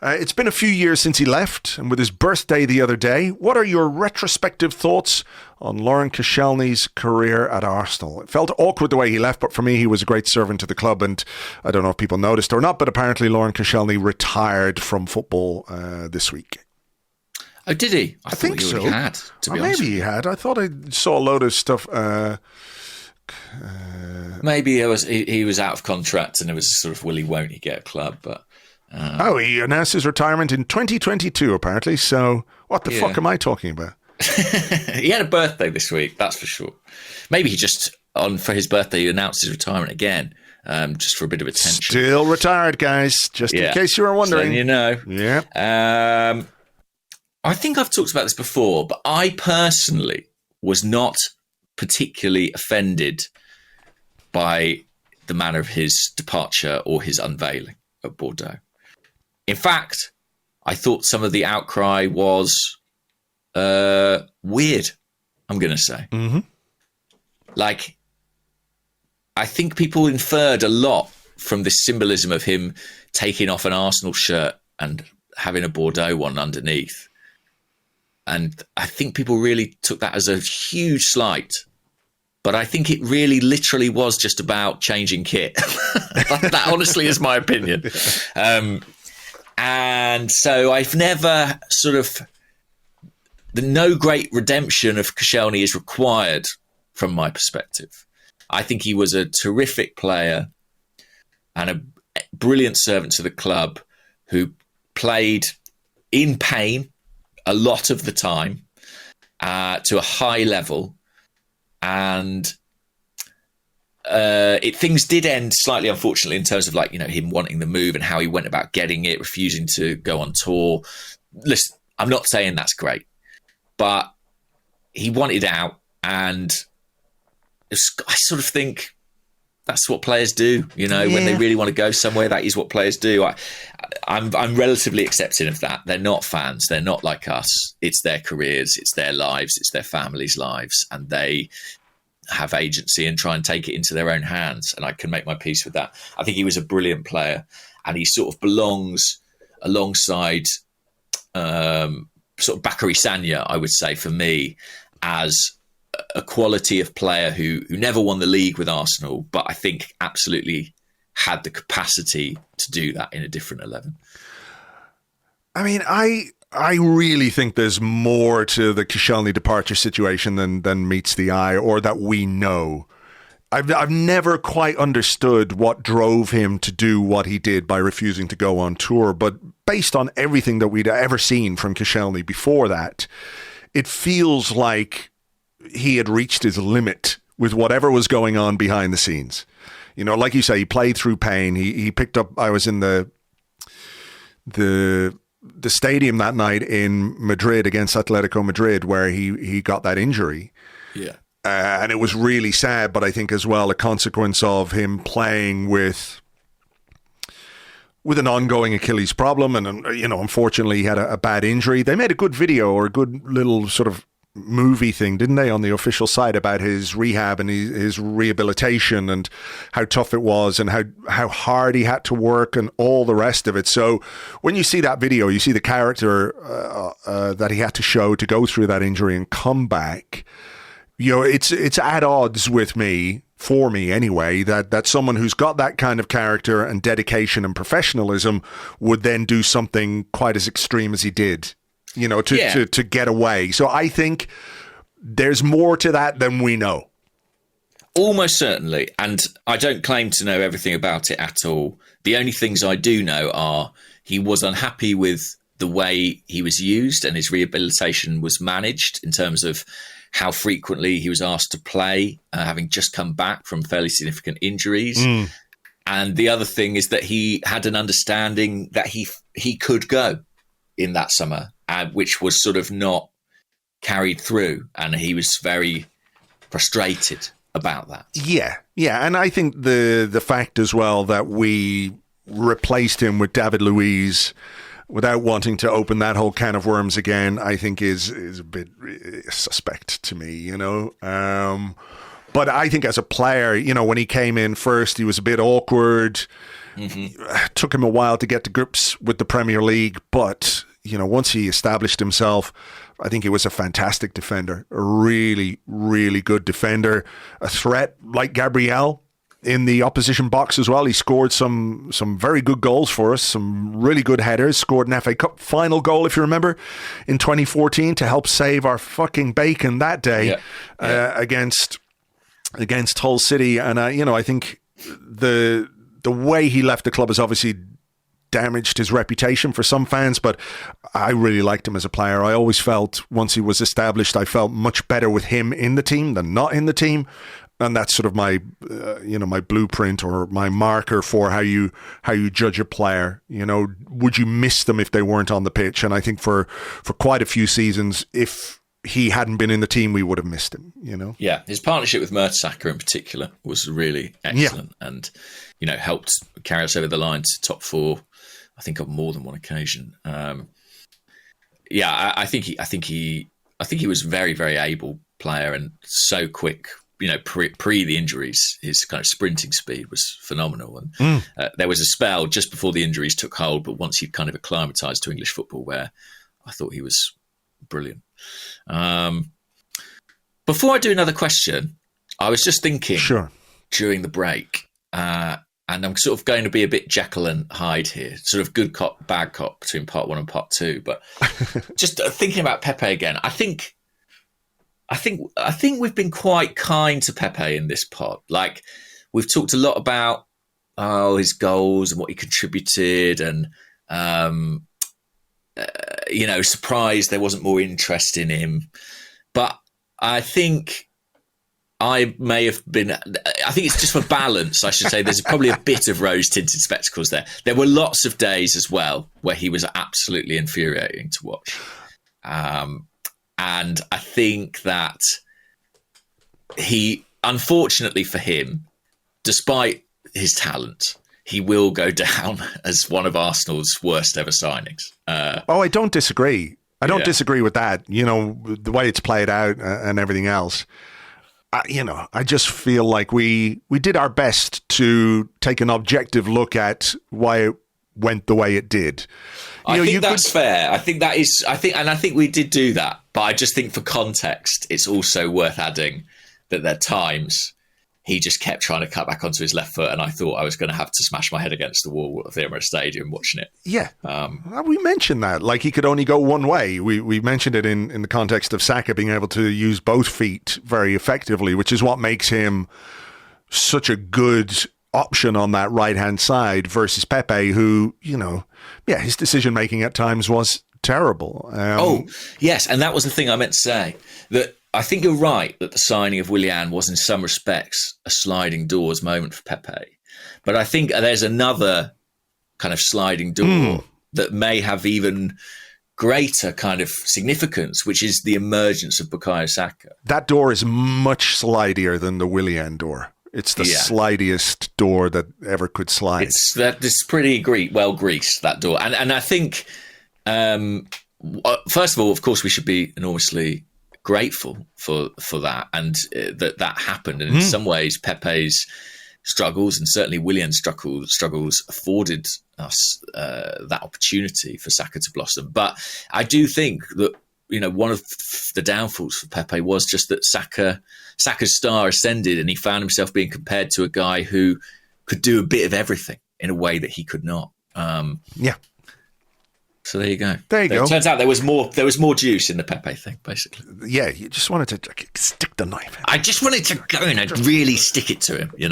It's been a few years since he left, and with his birthday the other day, what are your retrospective thoughts on Laurent Koscielny's career at Arsenal? It felt awkward the way he left, but for me, he was a great servant to the club, and I don't know if people noticed or not, but apparently Laurent Koscielny retired from football this week." Oh, did he? I think so. He had, to be honest. Maybe he had. I thought I saw a load of stuff. Maybe he was out of contract, and it was sort of will he, won't he get a club, but... he announced his retirement in 2022, apparently. So what the fuck am I talking about? He had a birthday this week, that's for sure. Maybe he just, for his birthday, he announced his retirement again, just for a bit of attention. Still retired, guys, just in case you were wondering. So you know. Yeah. I think I've talked about this before, but I personally was not particularly offended by the manner of his departure or his unveiling at Bordeaux. In fact, I thought some of the outcry was weird, I'm going to say. Mm-hmm. Like, I think people inferred a lot from this symbolism of him taking off an Arsenal shirt and having a Bordeaux one underneath. And I think people really took that as a huge slight. But I think it really literally was just about changing kit. That honestly is my opinion. And so I've never no great redemption of Koscielny is required from my perspective. I think he was a terrific player and a brilliant servant to the club who played in pain a lot of the time to a high level. And things did end slightly, unfortunately, in terms of him wanting the move and how he went about getting it, refusing to go on tour. Listen, I'm not saying that's great, but he wanted out, and I sort of think that's what players do. When they really want to go somewhere, that is what players do. I'm relatively accepting of that. They're not fans. They're not like us. It's their careers. It's their lives. It's their families' lives, and they have agency and try and take it into their own hands. And I can make my peace with that. I think he was a brilliant player, and he sort of belongs alongside sort of Bakary Sagna, I would say, for me, as a quality of player who never won the league with Arsenal, but I think absolutely had the capacity to do that in a different 11. I mean, I really think there's more to the Koscielny departure situation than meets the eye, or that we know. I've never quite understood what drove him to do what he did by refusing to go on tour, but based on everything that we'd ever seen from Koscielny before that, it feels like he had reached his limit with whatever was going on behind the scenes. Like you say, he played through pain. He picked up. I was in the stadium that night in Madrid against Atletico Madrid, where he got that injury. Yeah. And it was really sad, but I think as well a consequence of him playing with an ongoing Achilles problem. And, unfortunately he had a bad injury. They made a good video, or a good little sort of movie thing, didn't they, on the official site about his rehab and his rehabilitation and how tough it was and how hard he had to work and all the rest of it. So when you see that video, you see the character that he had to show to go through that injury and come back. It's at odds with me, for me anyway, that someone who's got that kind of character and dedication and professionalism would then do something quite as extreme as he did, to get away. So I think there's more to that than we know. Almost certainly. And I don't claim to know everything about it at all. The only things I do know are he was unhappy with the way he was used and his rehabilitation was managed, in terms of how frequently he was asked to play, having just come back from fairly significant injuries. And the other thing is that he had an understanding that he could go in that summer, which was sort of not carried through. And he was very frustrated about that. Yeah. And I think the fact as well that we replaced him with David Luiz without wanting to open that whole can of worms again, I think is a bit suspect to me, But I think as a player, when he came in first, he was a bit awkward. Mm-hmm. Took him a while to get to grips with the Premier League. But, once he established himself, I think he was a fantastic defender, a really, really good defender, a threat like Gabriel in the opposition box as well. He scored some very good goals for us, some really good headers, scored an FA Cup final goal, if you remember, in 2014 to help save our fucking bacon that day against Hull City. And, I think the way he left the club has obviously damaged his reputation for some fans, but I really liked him as a player. I always felt once he was established, I felt much better with him in the team than not in the team. And that's sort of my, my blueprint or my marker for how you judge a player. Would you miss them if they weren't on the pitch? And I think for quite a few seasons, if he hadn't been in the team, we would have missed him. Yeah, his partnership with Mertesacker in particular was really excellent, and helped carry us over the line to top four, I think, on more than one occasion. I think he was a very, very able player and so quick. Pre the injuries, his kind of sprinting speed was phenomenal. And there was a spell just before the injuries took hold, but once he'd kind of acclimatized to English football, where I thought he was brilliant. Before I do another question, I was just thinking during the break, and I'm sort of going to be a bit Jekyll and Hyde here, sort of good cop, bad cop between part 1 and part 2. But just thinking about Pepe again, I think we've been quite kind to Pepe in this pod. Like, we've talked a lot about his goals and what he contributed, and surprised there wasn't more interest in him. But I think I may have been. I think it's just for balance, I should say. There's probably a bit of rose-tinted spectacles there. There were lots of days as well where he was absolutely infuriating to watch. And I think that he, unfortunately for him, despite his talent, he will go down as one of Arsenal's worst ever signings. I don't disagree. I don't disagree with that. The way it's played out and everything else. I just feel like we did our best to take an objective look at why it went the way it did. I think that's fair. I think we did do that. But I just think for context, it's also worth adding that there are times he just kept trying to cut back onto his left foot, and I thought I was going to have to smash my head against the wall at the Emirates Stadium watching it. Yeah. We mentioned that. Like, he could only go one way. We mentioned it in the context of Saka being able to use both feet very effectively, which is what makes him such a good option on that right-hand side versus Pepe, who, his decision-making at times was terrible. Yes, and that was the thing I meant to say, that I think you're right that the signing of Willian was in some respects a sliding doors moment for Pepe. But I think there's another kind of sliding door that may have even greater kind of significance, which is the emergence of Bukayo Saka. That door is much slidier than the Willian door. It's the slidiest door that ever could slide. It's pretty well greased, that door. And I think, first of all, of course, we should be enormously grateful for that, and that happened. And in some ways, Pepe's struggles, and certainly Willian's struggles afforded us that opportunity for Saka to blossom. But I do think that, one of the downfalls for Pepe was just that Saka's star ascended, and he found himself being compared to a guy who could do a bit of everything in a way that he could not. So there you go. There you go. It turns out there was more juice in the Pepe thing, basically. Yeah, you just wanted to stick the knife in. I just wanted to go in and really stick it to him, You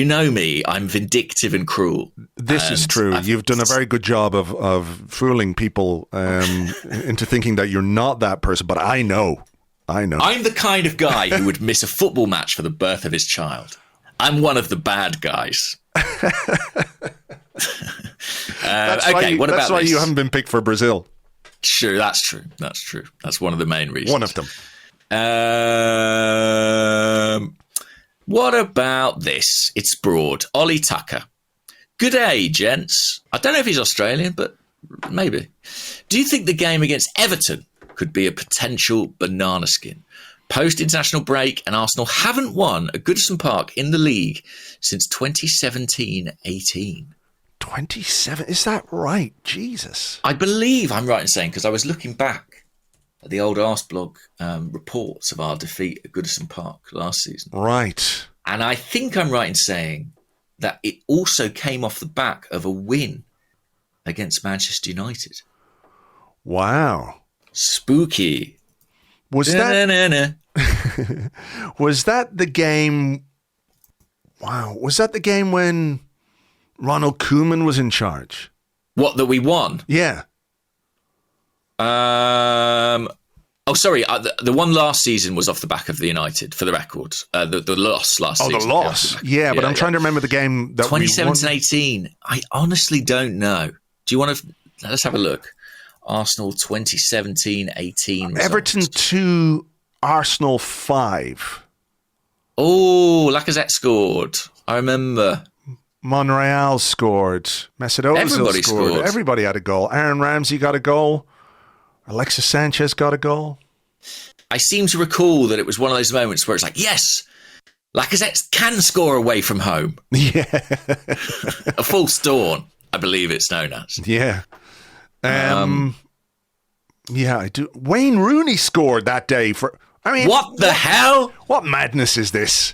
know me, I'm vindictive and cruel. This is true. You've done a very good job of fooling people into thinking that you're not that person, but I know. I'm the kind of guy who would miss a football match for the birth of his child. I'm one of the bad guys. That's why you haven't been picked for Brazil. Sure, that's true. That's one of the main reasons. One of them. What about this? It's broad. Ollie Tucker. Good day, gents. I don't know if he's Australian, but maybe. Do you think the game against Everton could be a potential banana skin? Post-international break, and Arsenal haven't won at Goodison Park in the league since 2017-18. 27? Is that right? Jesus. I believe I'm right in saying, because I was looking back at the old Arseblog reports of our defeat at Goodison Park last season. Right. And I think I'm right in saying that it also came off the back of a win against Manchester United. Wow. Spooky. Was that was that the game? Wow. Was that the game when Ronald Koeman was in charge? What, that we won? Yeah. Sorry. The one last season was off the back of the United, for the record. The loss last season. Oh, the loss. Yeah, but I'm trying to remember the game that 2017-18. I honestly don't know. Do you want to... Let's have a look. Arsenal 2017-18. Everton 2, Arsenal 5. Oh, Lacazette scored. I remember. Monreal scored. Mesut Ozil scored. Everybody had a goal. Aaron Ramsey got a goal. Alexis Sanchez got a goal. I seem to recall that it was one of those moments where it's like, yes, Lacazette can score away from home. Yeah. A false dawn, I believe it's known as. Yeah. Yeah, I do. Wayne Rooney scored that day for... I mean... What the hell? What madness is this?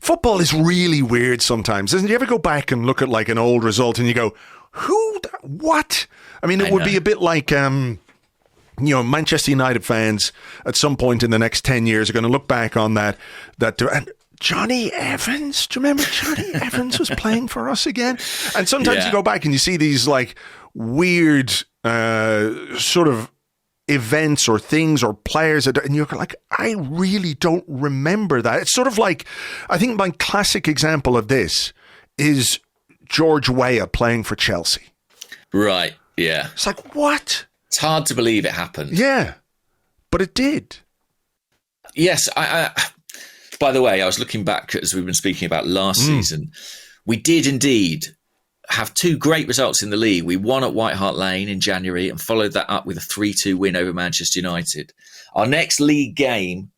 Football is really weird sometimes, isn't it? You ever go back and look at like an old result and you go, what? I mean, it would be a bit like, Manchester United fans at some point in the next 10 years are going to look back on that and Johnny Evans, do you remember Johnny Evans was playing for us again? And sometimes you go back and you see these like weird sort of events or things or players, and you're like, I really don't remember that. It's sort of like, I think my classic example of this is George Weah playing for Chelsea. Right, yeah. It's like, what? It's hard to believe it happened. Yeah, but it did. Yes, I by the way, I was looking back as we've been speaking about last season. We did indeed have two great results in the league. We won at White Hart Lane in January and followed that up with a 3-2 win over Manchester United. Our next league game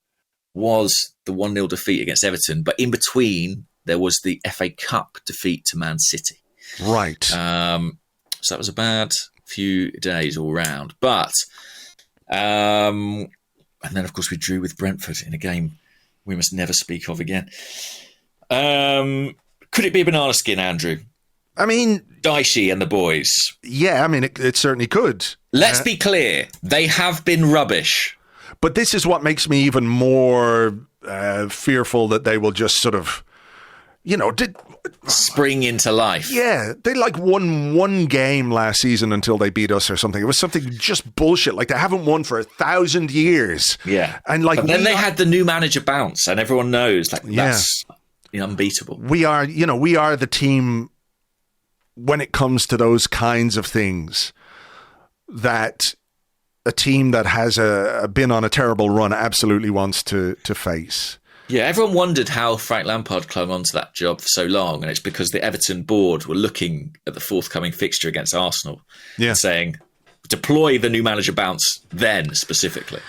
was the 1-0 defeat against Everton, but in between there was the FA Cup defeat to Man City. Right. So that was a bad few days all round. But, and then of course we drew with Brentford in a game we must never speak of again. Could it be a banana skin, Andrew? I mean, Daishi and the boys. Yeah, I mean, it certainly could. Let's be clear. They have been rubbish. But this is what makes me even more fearful that they will just sort of, spring into life. Yeah, they like won one game last season until they beat us or something. It was something just bullshit. Like they haven't won for 1,000 years. Yeah. And like, but then they had the new manager bounce and everyone knows that's unbeatable. We are the team when it comes to those kinds of things, that a team that has been on a terrible run absolutely wants to face. Yeah, everyone wondered how Frank Lampard clung onto that job for so long, and it's because the Everton board were looking at the forthcoming fixture against Arsenal and saying, deploy the new manager bounce then specifically.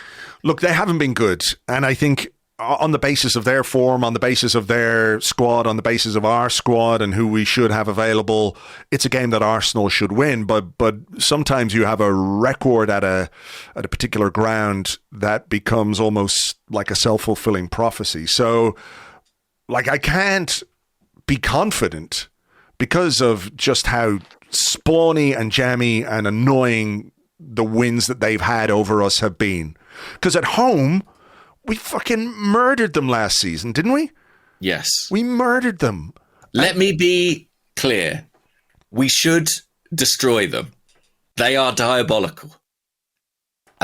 Look, they haven't been good, and I think on the basis of their form, on the basis of their squad, on the basis of our squad and who we should have available, it's a game that Arsenal should win. But sometimes you have a record at a particular ground that becomes almost like a self-fulfilling prophecy. So, like, I can't be confident because of just how spawny and jammy and annoying the wins that they've had over us have been. Because at home, we fucking murdered them last season, didn't we? Yes. We murdered them. Let me be clear. We should destroy them. They are diabolical.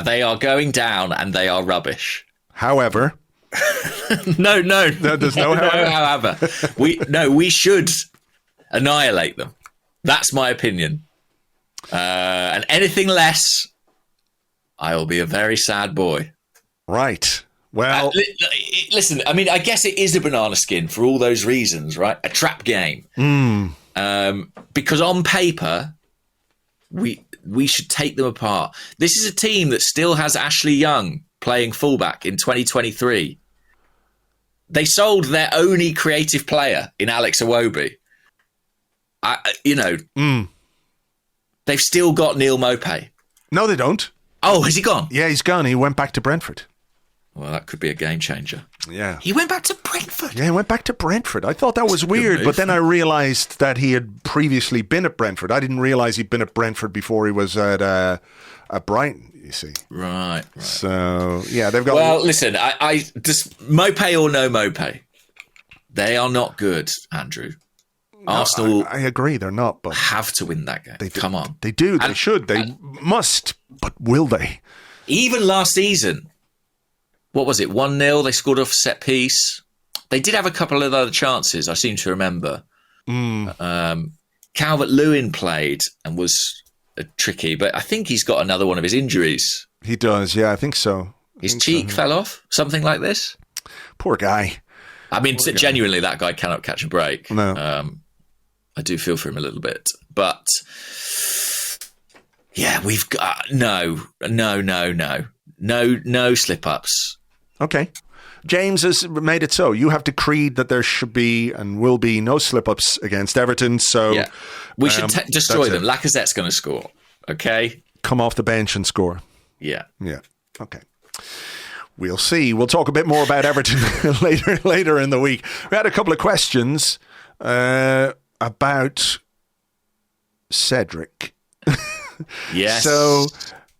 They are going down and they are rubbish. However. No. There's no however. We should annihilate them. That's my opinion. And anything less, I will be a very sad boy. Right. Well, listen, I mean, I guess it is a banana skin for all those reasons, right? A trap game. Because on paper, we should take them apart. This is a team that still has Ashley Young playing fullback in 2023. They sold their only creative player in Alex Iwobi. They've still got Neil Maupay. No, they don't. Oh, has he gone? Yeah, he's gone. He went back to Brentford. Well, that could be a game changer. Yeah. He went back to Brentford. Yeah, he went back to Brentford. I thought that was weird, but then I realised that he had previously been at Brentford. I didn't realise he'd been at Brentford before he was at Brighton, you see. Right. So, yeah, they've got... Well, listen, I just Maupay or no Maupay, they are not good, Andrew. No, Arsenal... I agree, they're not, but... have to win that game. Come on. They do, they should, they must, but will they? Even last season... What was it? 1-0. They scored off a set piece. They did have a couple of other chances, I seem to remember. Calvert-Lewin played and was tricky, but I think he's got another one of his injuries. He does, yeah, I think so. His cheek fell off, something like this. Poor guy. I mean, genuinely, that guy cannot catch a break. No. I do feel for him a little bit. But, yeah, we've got... No slip-ups. Okay. James has made it so. You have decreed that there should be and will be no slip-ups against Everton, so... Yeah. We should destroy them. Lacazette's going to score, okay? Come off the bench and score. Yeah. Yeah, okay. We'll see. We'll talk a bit more about Everton later in the week. We had a couple of questions about Cedric. Yes. So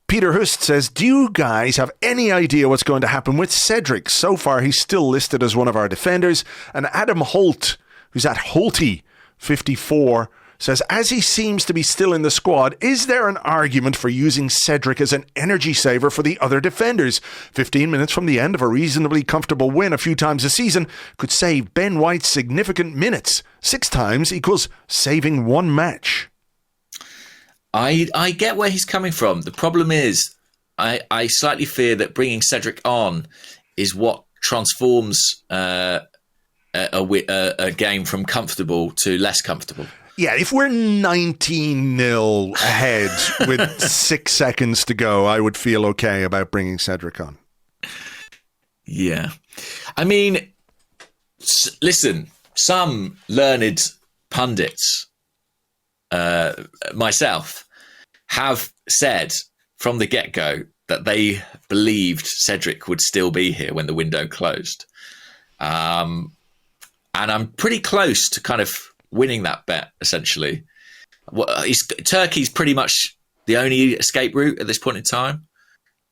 Peter Hust says, do you guys have any idea what's going to happen with Cedric? So far, he's still listed as one of our defenders. And Adam Holt, who's at Holty54, says, as he seems to be still in the squad, is there an argument for using Cedric as an energy saver for the other defenders? 15 minutes from the end of a reasonably comfortable win a few times a season could save Ben White significant minutes. 6 times equals saving 1 match. I get where he's coming from. The problem is, I slightly fear that bringing Cedric on is what transforms a game from comfortable to less comfortable. Yeah, if we're 19-0 ahead with 6 seconds to go, I would feel okay about bringing Cedric on. Yeah. I mean, listen, some learned pundits, myself, have said from the get-go that they believed Cedric would still be here when the window closed. And I'm pretty close to kind of winning that bet, essentially. Turkey's pretty much the only escape route at this point in time,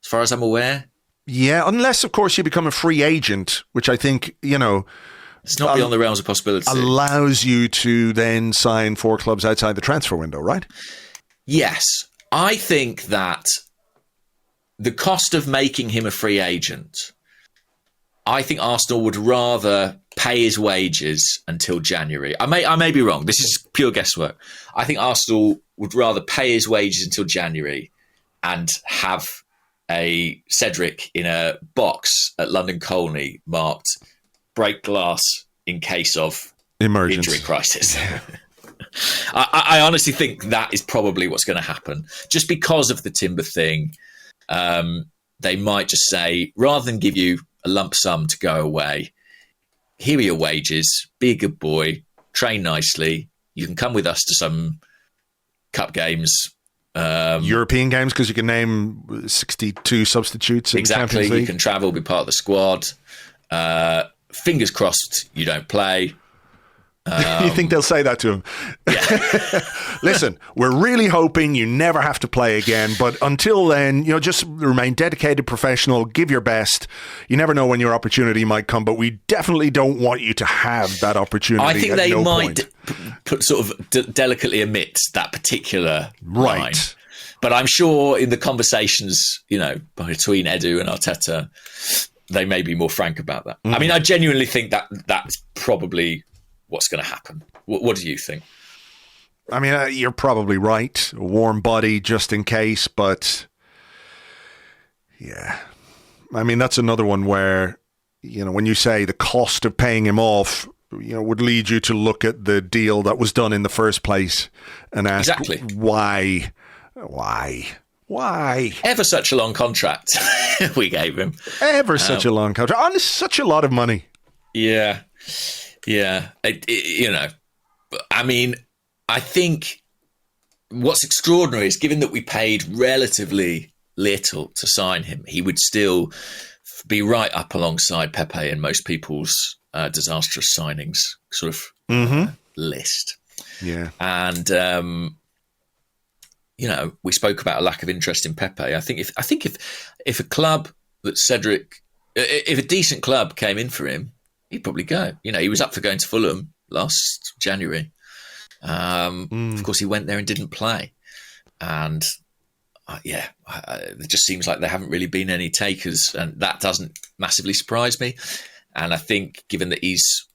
as far as I'm aware. Yeah, unless, of course, you become a free agent, which I think, it's not beyond the realms of possibility. Allows you to then sign 4 clubs outside the transfer window, right? Yes. I think that the cost of making him a free agent, I think Arsenal would rather pay his wages until January. I may be wrong. This is pure guesswork. I think Arsenal would rather pay his wages until January and have a Cedric in a box at London Colney marked break glass in case of injury crisis. I honestly think that is probably what's going to happen. Just because of the Timber thing, they might just say, rather than give you a lump sum to go away, here are your wages, be a good boy, train nicely. You can come with us to some cup games. European games, because you can name 62 substitutes. In exactly. Champions League. You can travel, be part of the squad. Fingers crossed you don't play. You think they'll say that to him? Yeah. Listen, we're really hoping you never have to play again, but until then, just remain dedicated, professional, give your best. You never know when your opportunity might come, but we definitely don't want you to have that opportunity. I think they might point. sort of delicately omit that particular right line. But I'm sure in the conversations, between Edu and Arteta, they may be more frank about that. I mean, I genuinely think that that's probably what's going to happen. What do you think? I mean, you're probably right. A warm body just in case, but yeah. I mean, that's another one where, when you say the cost of paying him off, would lead you to look at the deal that was done in the first place and ask why? Ever such a long contract we gave him. Such a long contract. On such a lot of money. Yeah. Yeah. I mean, I think what's extraordinary is given that we paid relatively little to sign him, he would still be right up alongside Pepe in most people's disastrous signings sort of list. Yeah. And, we spoke about a lack of interest in Pepe. I think if a club that Cedric, if a decent club came in for him, he'd probably go. He was up for going to Fulham last January. Of course, he went there and didn't play. And it just seems like there haven't really been any takers, and that doesn't massively surprise me. And I think given that he's,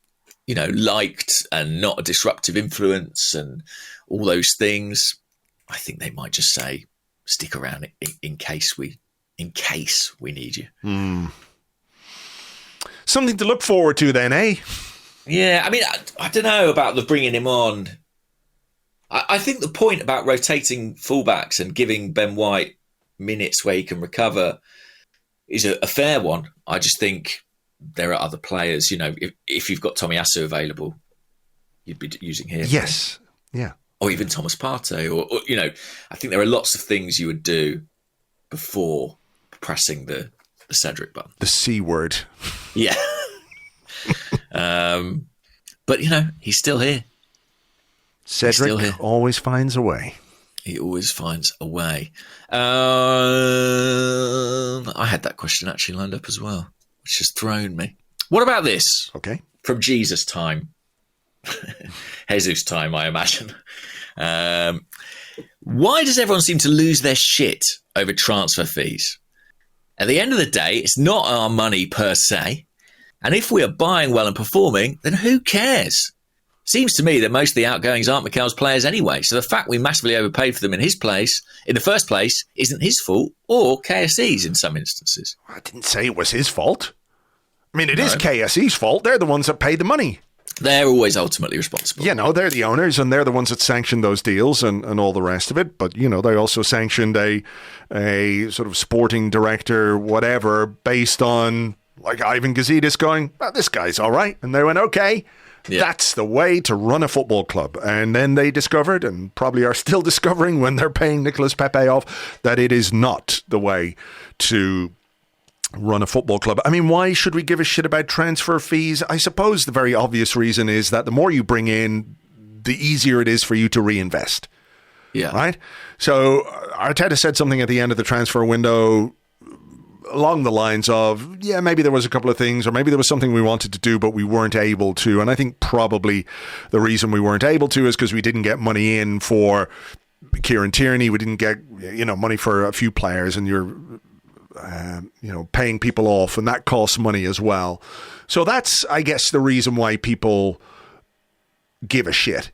liked and not a disruptive influence and all those things, I think they might just say, stick around in case we need you. Something to look forward to then, eh? Yeah, I mean, I don't know about the bringing him on. I think the point about rotating fullbacks and giving Ben White minutes where he can recover is a fair one. I just think there are other players, if you've got Tomiyasu available, you'd be using him. Yes, yeah. Or even Thomas Partey, or I think there are lots of things you would do before pressing the the Cedric button. The C word. Yeah. But, he's still here. Cedric always finds a way. He always finds a way. I had that question actually lined up as well, which has thrown me. What about this? Okay. From Jesus time. Jesus time, I imagine. Why does everyone seem to lose their shit over transfer fees? At the end of the day, it's not our money per se. And if we are buying well and performing, then who cares? Seems to me that most of the outgoings aren't Mikel's players anyway. So the fact we massively overpaid for them in the first place, isn't his fault or KSE's in some instances. I didn't say it was his fault. I mean, it is KSE's fault. They're the ones that paid the money. They're always ultimately responsible. They're the owners and they're the ones that sanctioned those deals and all the rest of it. But, they also sanctioned a sort of sporting director, whatever, based on like Ivan Gazidis going, this guy's all right. And they went, okay, that's the way to run a football club. And then they discovered, and probably are still discovering when they're paying Nicolas Pepe off, that it is not the way to run a football club. I mean, why should we give a shit about transfer fees? I suppose the very obvious reason is that the more you bring in, the easier it is for you to reinvest. Yeah. Right? So Arteta said something at the end of the transfer window along the lines of, maybe there was a couple of things, or maybe there was something we wanted to do, but we weren't able to. And I think probably the reason we weren't able to is because we didn't get money in for Kieran Tierney. We didn't get, money for a few players, and you're paying people off, and that costs money as well. So that's, I guess, the reason why people give a shit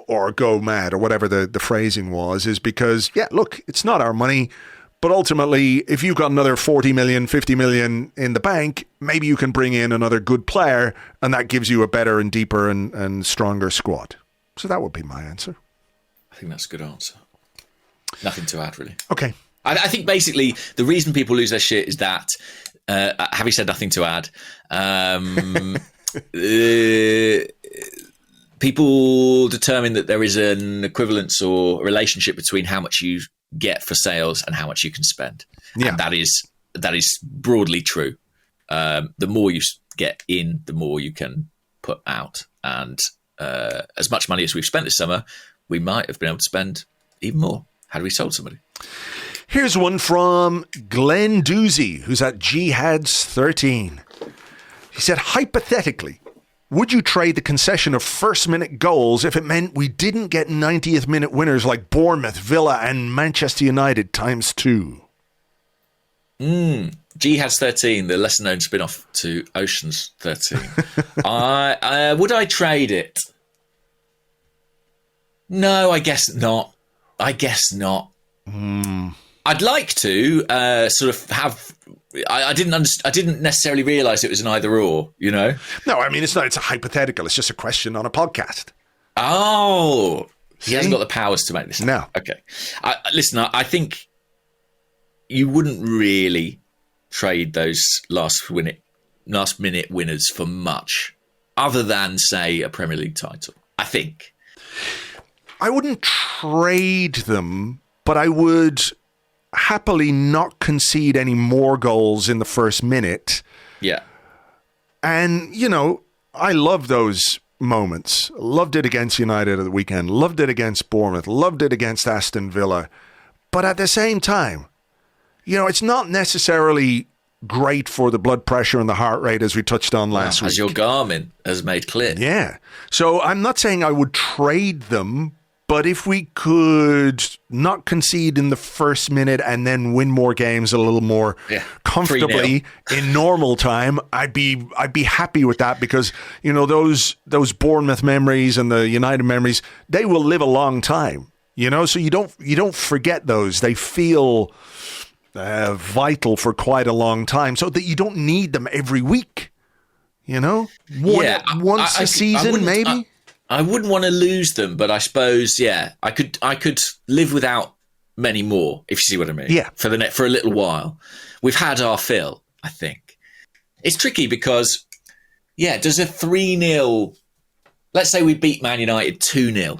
or go mad or whatever the phrasing was, is because, look, it's not our money, but ultimately, if you've got another 40 million, 50 million in the bank, maybe you can bring in another good player, and that gives you a better and deeper and stronger squad. So that would be my answer. I think that's a good answer. Nothing to add, really. Okay. I think basically the reason people lose their shit is that, having said nothing to add, people determine that there is an equivalence or relationship between how much you get for sales and how much you can spend. Yeah. And that is broadly true. The more you get in, the more you can put out. And as much money as we've spent this summer, we might have been able to spend even more had we sold somebody. Here's one from Glenn Doozy, who's at Jihads13. He said, hypothetically, would you trade the concession of first-minute goals if it meant we didn't get 90th minute winners like Bournemouth, Villa and Manchester United times 2? Jihads13, the lesser-known spin-off to Oceans 13. Would I trade it? No, I guess not. I'd like to sort of have. I didn't necessarily realise it was an either or. No, I mean it's not. It's a hypothetical. It's just a question on a podcast. Oh, he hasn't got the powers to make this. No. Okay. Listen, I think you wouldn't really trade those last minute winners for much, other than say a Premier League title. I think. I wouldn't trade them, but I would happily not concede any more goals in the first minute. Yeah. And, I love those moments. Loved it against United at the weekend. Loved it against Bournemouth. Loved it against Aston Villa. But at the same time, it's not necessarily great for the blood pressure and the heart rate, as we touched on last week. As your Garmin has made clear. Yeah. So I'm not saying I would trade them, but if we could not concede in the first minute and then win more games a little more comfortably in normal time, I'd be happy with that, because those Bournemouth memories and the United memories, they will live a long time. So you don't forget those. They feel vital for quite a long time, so that you don't need them every week. Once a season, maybe. I wouldn't want to lose them, but I suppose, I could live without many more, if you see what I mean. Yeah. For a little while. We've had our fill, I think. It's tricky because, does a 3-0, let's say we beat Man United 2-0,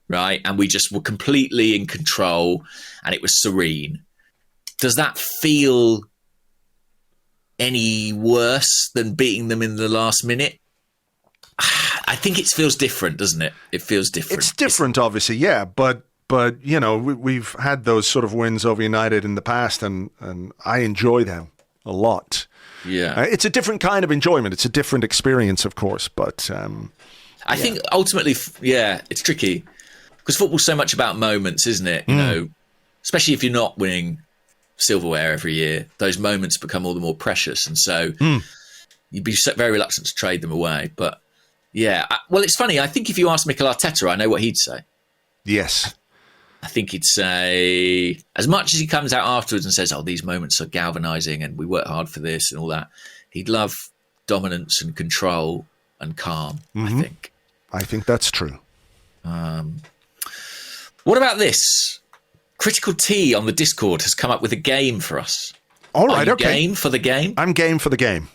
right? And we just were completely in control and it was serene. Does that feel any worse than beating them in the last minute. I think it feels different, doesn't it? It feels different. It's different, obviously, yeah, but you know, we've had those sort of wins over United in the past, and I enjoy them a lot. Yeah. It's a different kind of enjoyment. It's a different experience, of course, but I think ultimately, it's tricky because football's so much about moments, isn't it? You know, especially if you're not winning silverware every year, those moments become all the more precious, and so you'd be very reluctant to trade them away. But yeah, well, it's funny. I think if you ask Mikel Arteta, I know what he'd say. Yes. I think he'd say, as much as he comes out afterwards and says, oh, these moments are galvanising and we work hard for this and all that, he'd love dominance and control and calm, I think. I think that's true. What about this? Critical T on the Discord has come up with a game for us. All right, Are you okay. game for the game? I'm game for the game.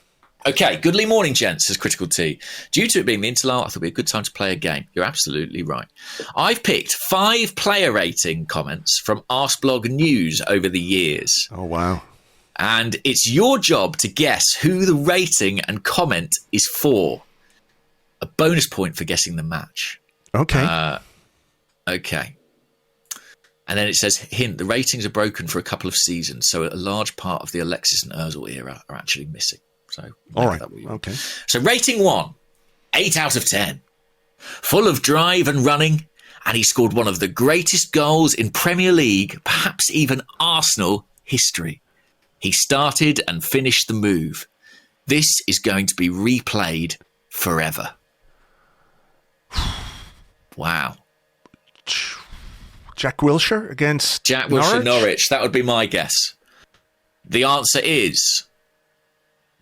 Okay, goodly morning, gents, says Critical T. Due to it being the Interlull, I thought it'd be a good time to play a game. You're absolutely right. I've picked 5 player rating comments from Arseblog News over the years. Oh, wow. And it's your job to guess who the rating and comment is for. A bonus point for guessing the match. Okay. Okay. And then it says, hint, the ratings are broken for a couple of seasons, so a large part of the Alexis and Ozil era are actually missing. So, all right. Okay. So rating 1, 8 out of 10. Full of drive and running, and he scored one of the greatest goals in Premier League, perhaps even Arsenal history. He started and finished the move. This is going to be replayed forever. Wow. Jack Wilshere against Jack Wilshere, Norwich. That would be my guess. The answer is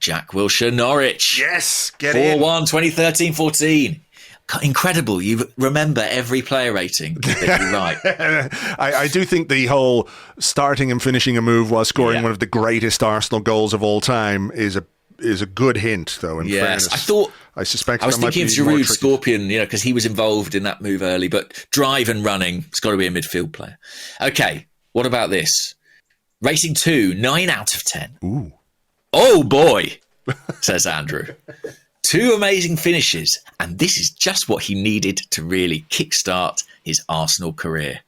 Jack Wilshere, Norwich. Yes, get in. 4-1, 2013-14. Incredible. You remember every player rating that you write. I do think the whole starting and finishing a move while scoring one of the greatest Arsenal goals of all time is a good hint, though, in fairness. I suspect I was thinking of Giroud, Scorpion, because he was involved in that move early, but drive and running, it's got to be a midfield player. Okay, what about this? Rating 2, 9 out of 10. Ooh. Oh, boy, says Andrew. 2 amazing finishes, and this is just what he needed to really kickstart his Arsenal career.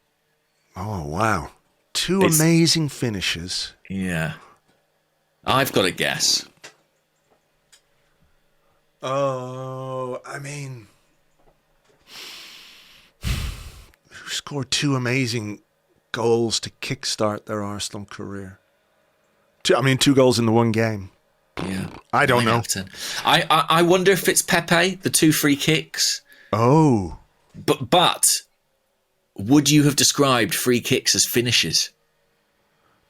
Oh, wow. 2 amazing finishes. Yeah. I've got a guess. Oh, I mean, who scored 2 amazing goals to kickstart their Arsenal career? 2 goals in the one game. Yeah, I don't know. I wonder if it's Pepe, the 2 free kicks. Oh, but would you have described free kicks as finishes?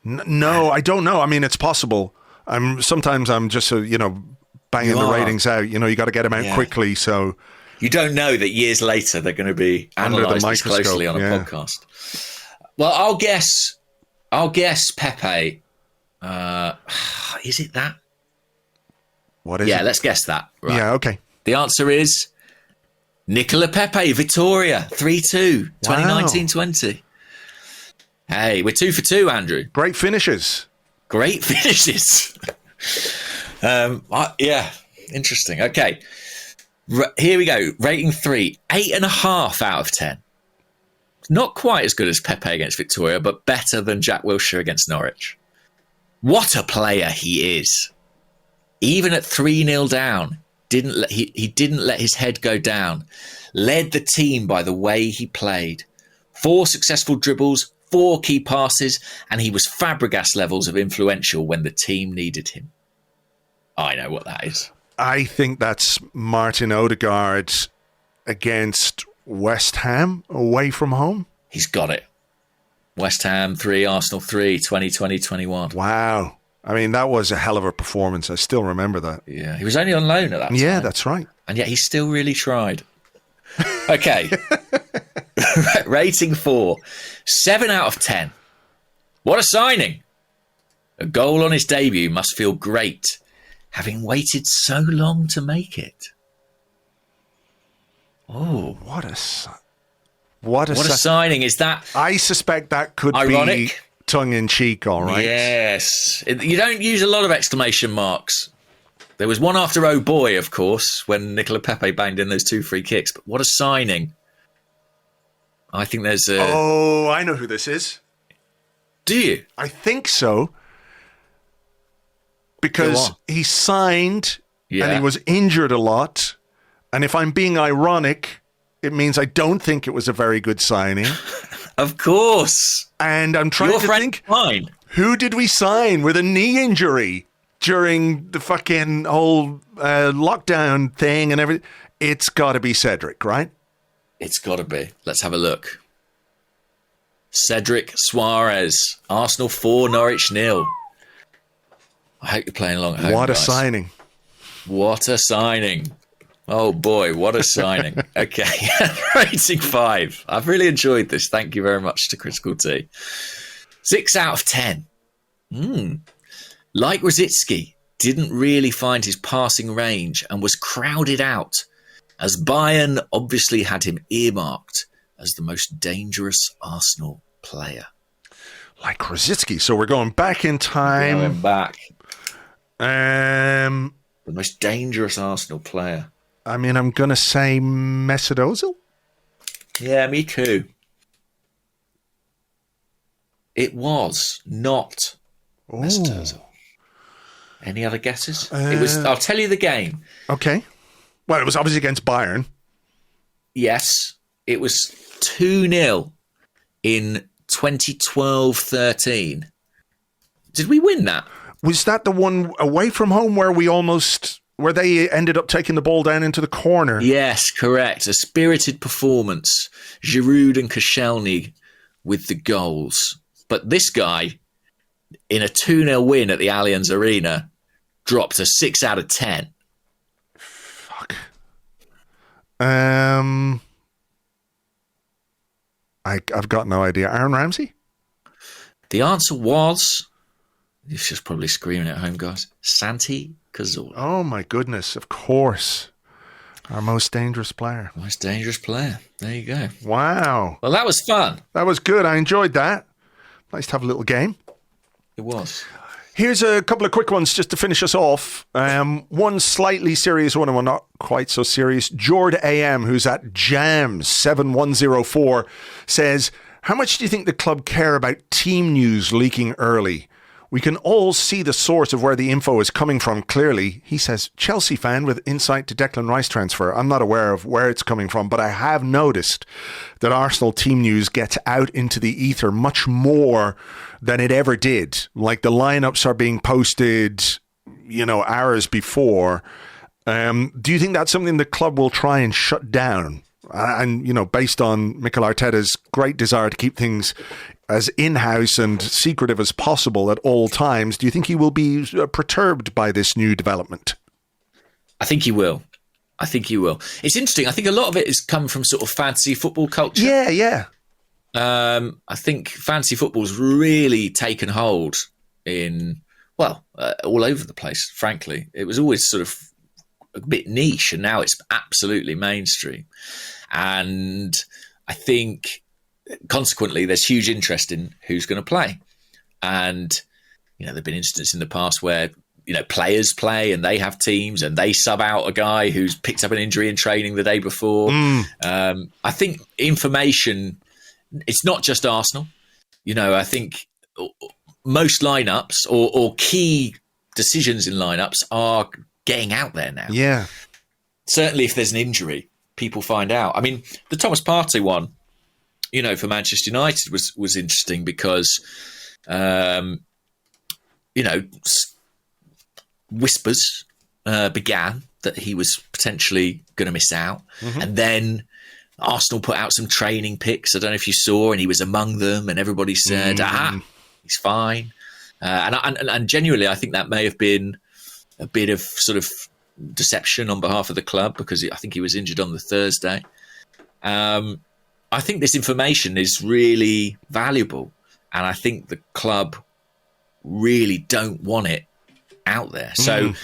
No, I don't know. I mean, it's possible. Sometimes I'm just banging the ratings out. You got to get them out quickly. So you don't know that years later they're going to be analysed this closely on a podcast. Well, I'll guess Pepe. Is it that? What is it? Yeah, let's guess that. Right. Yeah, okay. The answer is Nicolas Pepe, Vittoria, 3-2, 2019-20. Hey, we're 2 for 2, Andrew. Great finishes. Great finishes. Yeah, interesting. Okay, here we go. Rating 3, 8.5 out of 10. Not quite as good as Pepe against Victoria, but better than Jack Wilshere against Norwich. What a player he is. Even at 3-0 down, he didn't let his head go down. Led the team by the way he played. 4 successful dribbles, 4 key passes, and he was Fabregas levels of influential when the team needed him. I know what that is. I think that's Martin Odegaard against West Ham away from home. He's got it. West Ham 3, Arsenal 3, 2020-21. Wow. I mean, that was a hell of a performance. I still remember that. Yeah, he was only on loan at that time. Yeah, that's right. And yet he still really tried. Okay. Rating 4, 7 out of 10. What a signing. A goal on his debut must feel great, having waited so long to make it. Oh, what a signing. Is that I suspect that could ironic? be tongue-in-cheek, all right. Yes. You don't use a lot of exclamation marks. There was one after "oh boy," of course, when Nicolas Pepe banged in those 2 free kicks. But what a signing. I think there's a... Oh, I know who this is. Do you? I think so. Because he signed and he was injured a lot. And if I'm being ironic, it means I don't think it was a very good signing. Of course. And I'm trying to think, who did we sign with a knee injury during the fucking whole lockdown thing and everything? It's got to be Cedric, right? It's got to be. Let's have a look. Cedric Suarez. Arsenal 4, Norwich 0. I hope you're playing along at home, What a guys. signing. What a signing. Oh, boy, what a signing. Okay, rating 5. I've really enjoyed this. Thank you very much to Critical T. 6 out of 10. Like Rosicky, didn't really find his passing range and was crowded out, as Bayern obviously had him earmarked as the most dangerous Arsenal player. Like Rosicky. So we're going back in time. Going back. The most dangerous Arsenal player. I mean, I'm going to say Mesut Ozil. Yeah, me too. It was not Mesut Ozil. Any other guesses? It was. I'll tell you the game. Okay. Well, it was obviously against Bayern. Yes, it was 2-0 in 2012-13. Did we win that? Was that the one away from home where where they ended up taking the ball down into the corner? Yes, correct. A spirited performance. Giroud and Koscielny with the goals. But this guy, in a 2-0 win at the Allianz Arena, dropped a 6 out of 10. Fuck. I've got no idea. Aaron Ramsey? The answer was... You're just probably screaming at home, guys. Santi Cazorla. Oh, my goodness. Of course. Our most dangerous player. Most dangerous player. There you go. Wow. Well, that was fun. That was good. I enjoyed that. Nice to have a little game. It was. Here's a couple of quick ones just to finish us off. One slightly serious one and one not quite so serious. Jord AM, who's at Jams7104, says, how much do you think the club care about team news leaking early? We can all see the source of where the info is coming from clearly. He says, Chelsea fan with insight to Declan Rice transfer. I'm not aware of where it's coming from, but I have noticed that Arsenal team news gets out into the ether much more than it ever did. Like the lineups are being posted, hours before. Do you think that's something the club will try and shut down? And, based on Mikel Arteta's great desire to keep things as in-house and secretive as possible at all times, do you think he will be perturbed by this new development? I think he will. It's interesting. I think a lot of it has come from sort of fantasy football culture. Yeah. I think fantasy football's really taken hold in, all over the place, frankly. It was always sort of a bit niche, and now it's absolutely mainstream. And I think... consequently, there's huge interest in who's going to play. And, there have been instances in the past where, players play and they have teams and they sub out a guy who's picked up an injury in training the day before. I think information, it's not just Arsenal. I think most lineups or key decisions in lineups are getting out there now. Yeah. Certainly if there's an injury, people find out. I mean, the Thomas Partey one, for Manchester United was interesting because, whispers began that he was potentially going to miss out. Mm-hmm. And then Arsenal put out some training pics. I don't know if you saw, and he was among them, and everybody said, he's fine. And genuinely, I think that may have been a bit of sort of deception on behalf of the club because I think he was injured on the Thursday. I think this information is really valuable, and I think the club really don't want it out there. So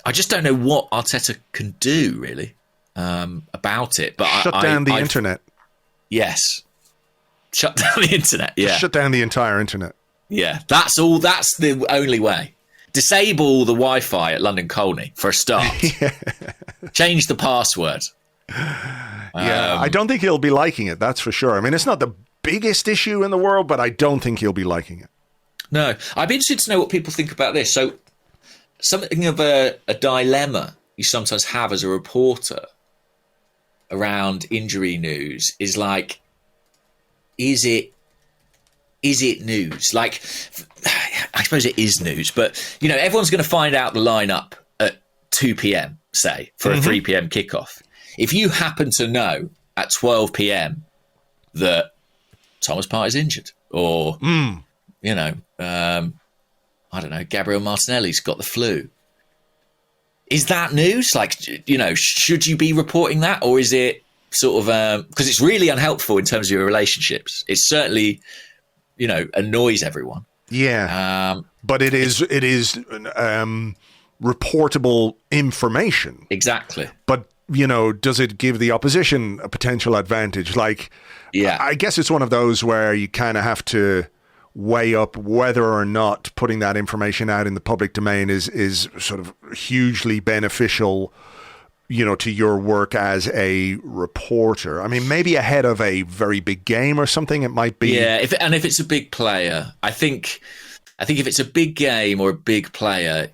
I just don't know what Arteta can do, really, about it. But shut down the internet. Yes. Shut down the internet, yeah. Shut down the entire internet. Yeah, that's the only way. Disable the Wi-Fi at London Colney for a start. Change the password. I don't think he'll be liking it, that's for sure. I mean, it's not the biggest issue in the world, but I don't think he'll be liking it. No. I'd be interested to know what people think about this. So something of a dilemma you sometimes have as a reporter around injury news is like, is it news? Like, I suppose it is news, but, everyone's going to find out the lineup at 2 p.m., say, for a 3 p.m. kickoff. If you happen to know at 12 p.m. that Thomas Partey's injured, or, I don't know, Gabriel Martinelli's got the flu, is that news? Like, should you be reporting that? Or is it sort of, because it's really unhelpful in terms of your relationships. It certainly, annoys everyone. Yeah. But it is reportable information. Exactly. But, does it give the opposition a potential advantage? Like, I guess it's one of those where you kind of have to weigh up whether or not putting that information out in the public domain is sort of hugely beneficial, to your work as a reporter. I mean, maybe ahead of a very big game or something, it might be. Yeah, if it's a big player, I think if it's a big game or a big player,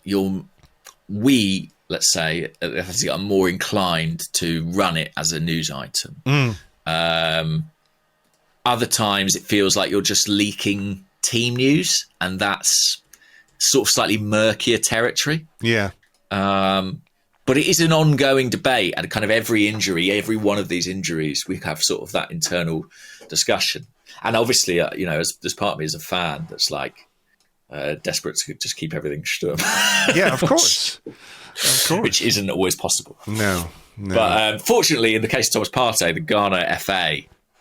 let's say, are more inclined to run it as a news item. Other times it feels like you're just leaking team news, and that's sort of slightly murkier territory. Yeah. But it is an ongoing debate, and kind of every one of these injuries, we have sort of that internal discussion. And obviously, as part of me as a fan, that's like desperate to just keep everything stum. Yeah, of course. Which isn't always possible. No. But fortunately, in the case of Thomas Partey, the Ghana FA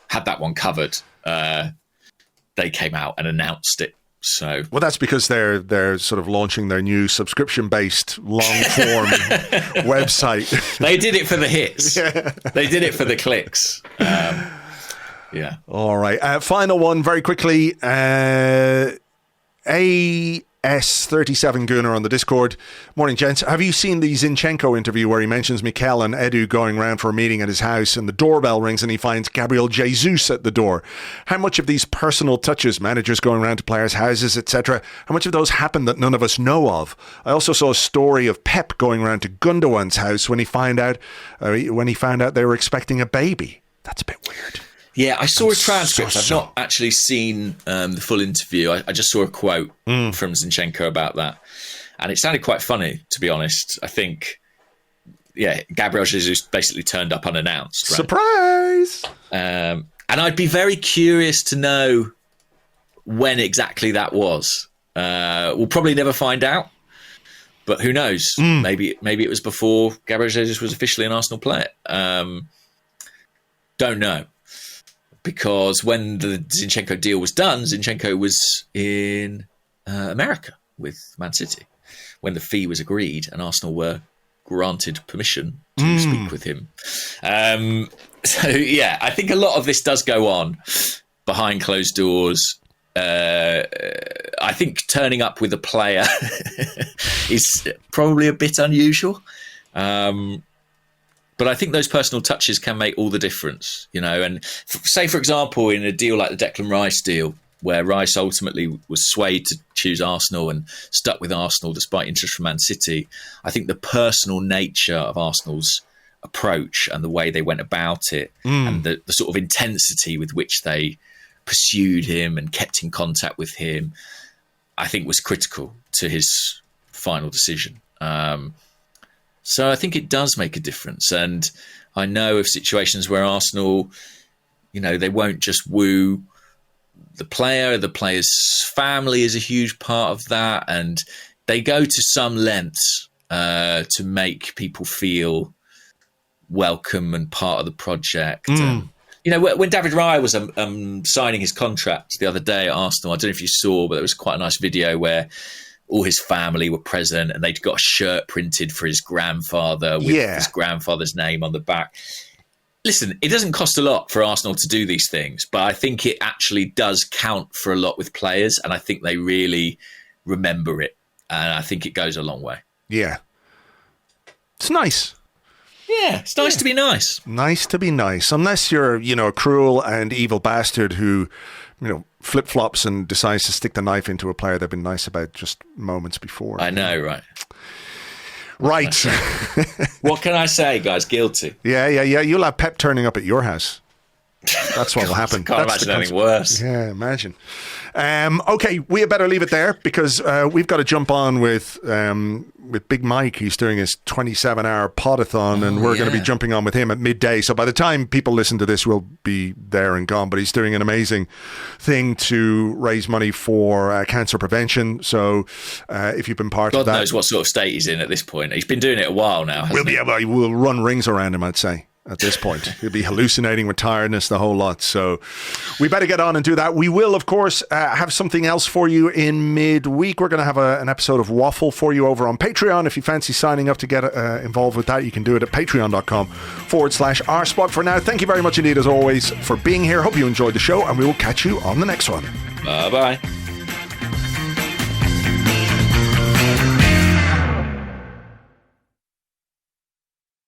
had that one covered. They came out and announced it. So, well, that's because they're sort of launching their new subscription-based long-form website. They did it for the hits. Yeah. They did it for the clicks. Yeah. All right. Final one, very quickly. AS37 Gunnar on the Discord. Morning, gents. Have you seen the Zinchenko interview where he mentions Mikel and Edu going round for a meeting at his house and the doorbell rings and he finds Gabriel Jesus at the door? How much of these personal touches, managers going round to players' houses, etc., how much of those happen that none of us know of? I also saw a story of Pep going round to Gundogan's house when he found out they were expecting a baby. That's a bit weird. Yeah, I saw a transcript. I've not actually seen the full interview. I just saw a quote from Zinchenko about that. And it sounded quite funny, to be honest. I think, Gabriel Jesus basically turned up unannounced. Right? Surprise! And I'd be very curious to know when exactly that was. We'll probably never find out. But who knows? Maybe it was before Gabriel Jesus was officially an Arsenal player. Don't know. Because when the Zinchenko deal was done, Zinchenko was in America with Man City when the fee was agreed and Arsenal were granted permission to speak with him. I think a lot of this does go on behind closed doors. I think turning up with a player is probably a bit unusual. But I think those personal touches can make all the difference, and say, for example, in a deal like the Declan Rice deal, where Rice ultimately was swayed to choose Arsenal and stuck with Arsenal despite interest from Man City, I think the personal nature of Arsenal's approach and the way they went about it and the sort of intensity with which they pursued him and kept in contact with him, I think was critical to his final decision. So I think it does make a difference. And I know of situations where Arsenal, they won't just woo the player. The player's family is a huge part of that. And they go to some lengths to make people feel welcome and part of the project. And, when David Raya was signing his contract the other day at Arsenal, I don't know if you saw, but there was quite a nice video where all his family were present and they'd got a shirt printed for his grandfather with his grandfather's name on the back. Listen, it doesn't cost a lot for Arsenal to do these things, but I think it actually does count for a lot with players, and I think they really remember it, and I think it goes a long way. Yeah. It's nice. Yeah, it's nice to be nice. Nice to be nice. Unless you're, a cruel and evil bastard who, flip-flops and decides to stick the knife into a player they've been nice about just moments before. I know, right? Right. What can I say, guys? Guilty. Yeah. You'll have Pep turning up at your house. That's what will happen. I can't imagine anything worse. Yeah, imagine. Okay, we had better leave it there because we've got to jump on with Big Mike. He's doing his 27-hour podathon, and we're going to be jumping on with him at midday. So by the time people listen to this, we'll be there and gone. But he's doing an amazing thing to raise money for cancer prevention. So if you've been part of that... God knows what sort of state he's in at this point. He's been doing it a while now, hasn't he? We'll run rings around him, I'd say. At this point, he'll be hallucinating with tiredness, the whole lot. So we better get on and do that. We will, of course, have something else for you in midweek. We're going to have an episode of Waffle for you over on Patreon. If you fancy signing up to get involved with that, you can do it at patreon.com/Arseblog. For now, thank you very much indeed, as always, for being here. Hope you enjoyed the show, and we will catch you on the next one. Bye-bye.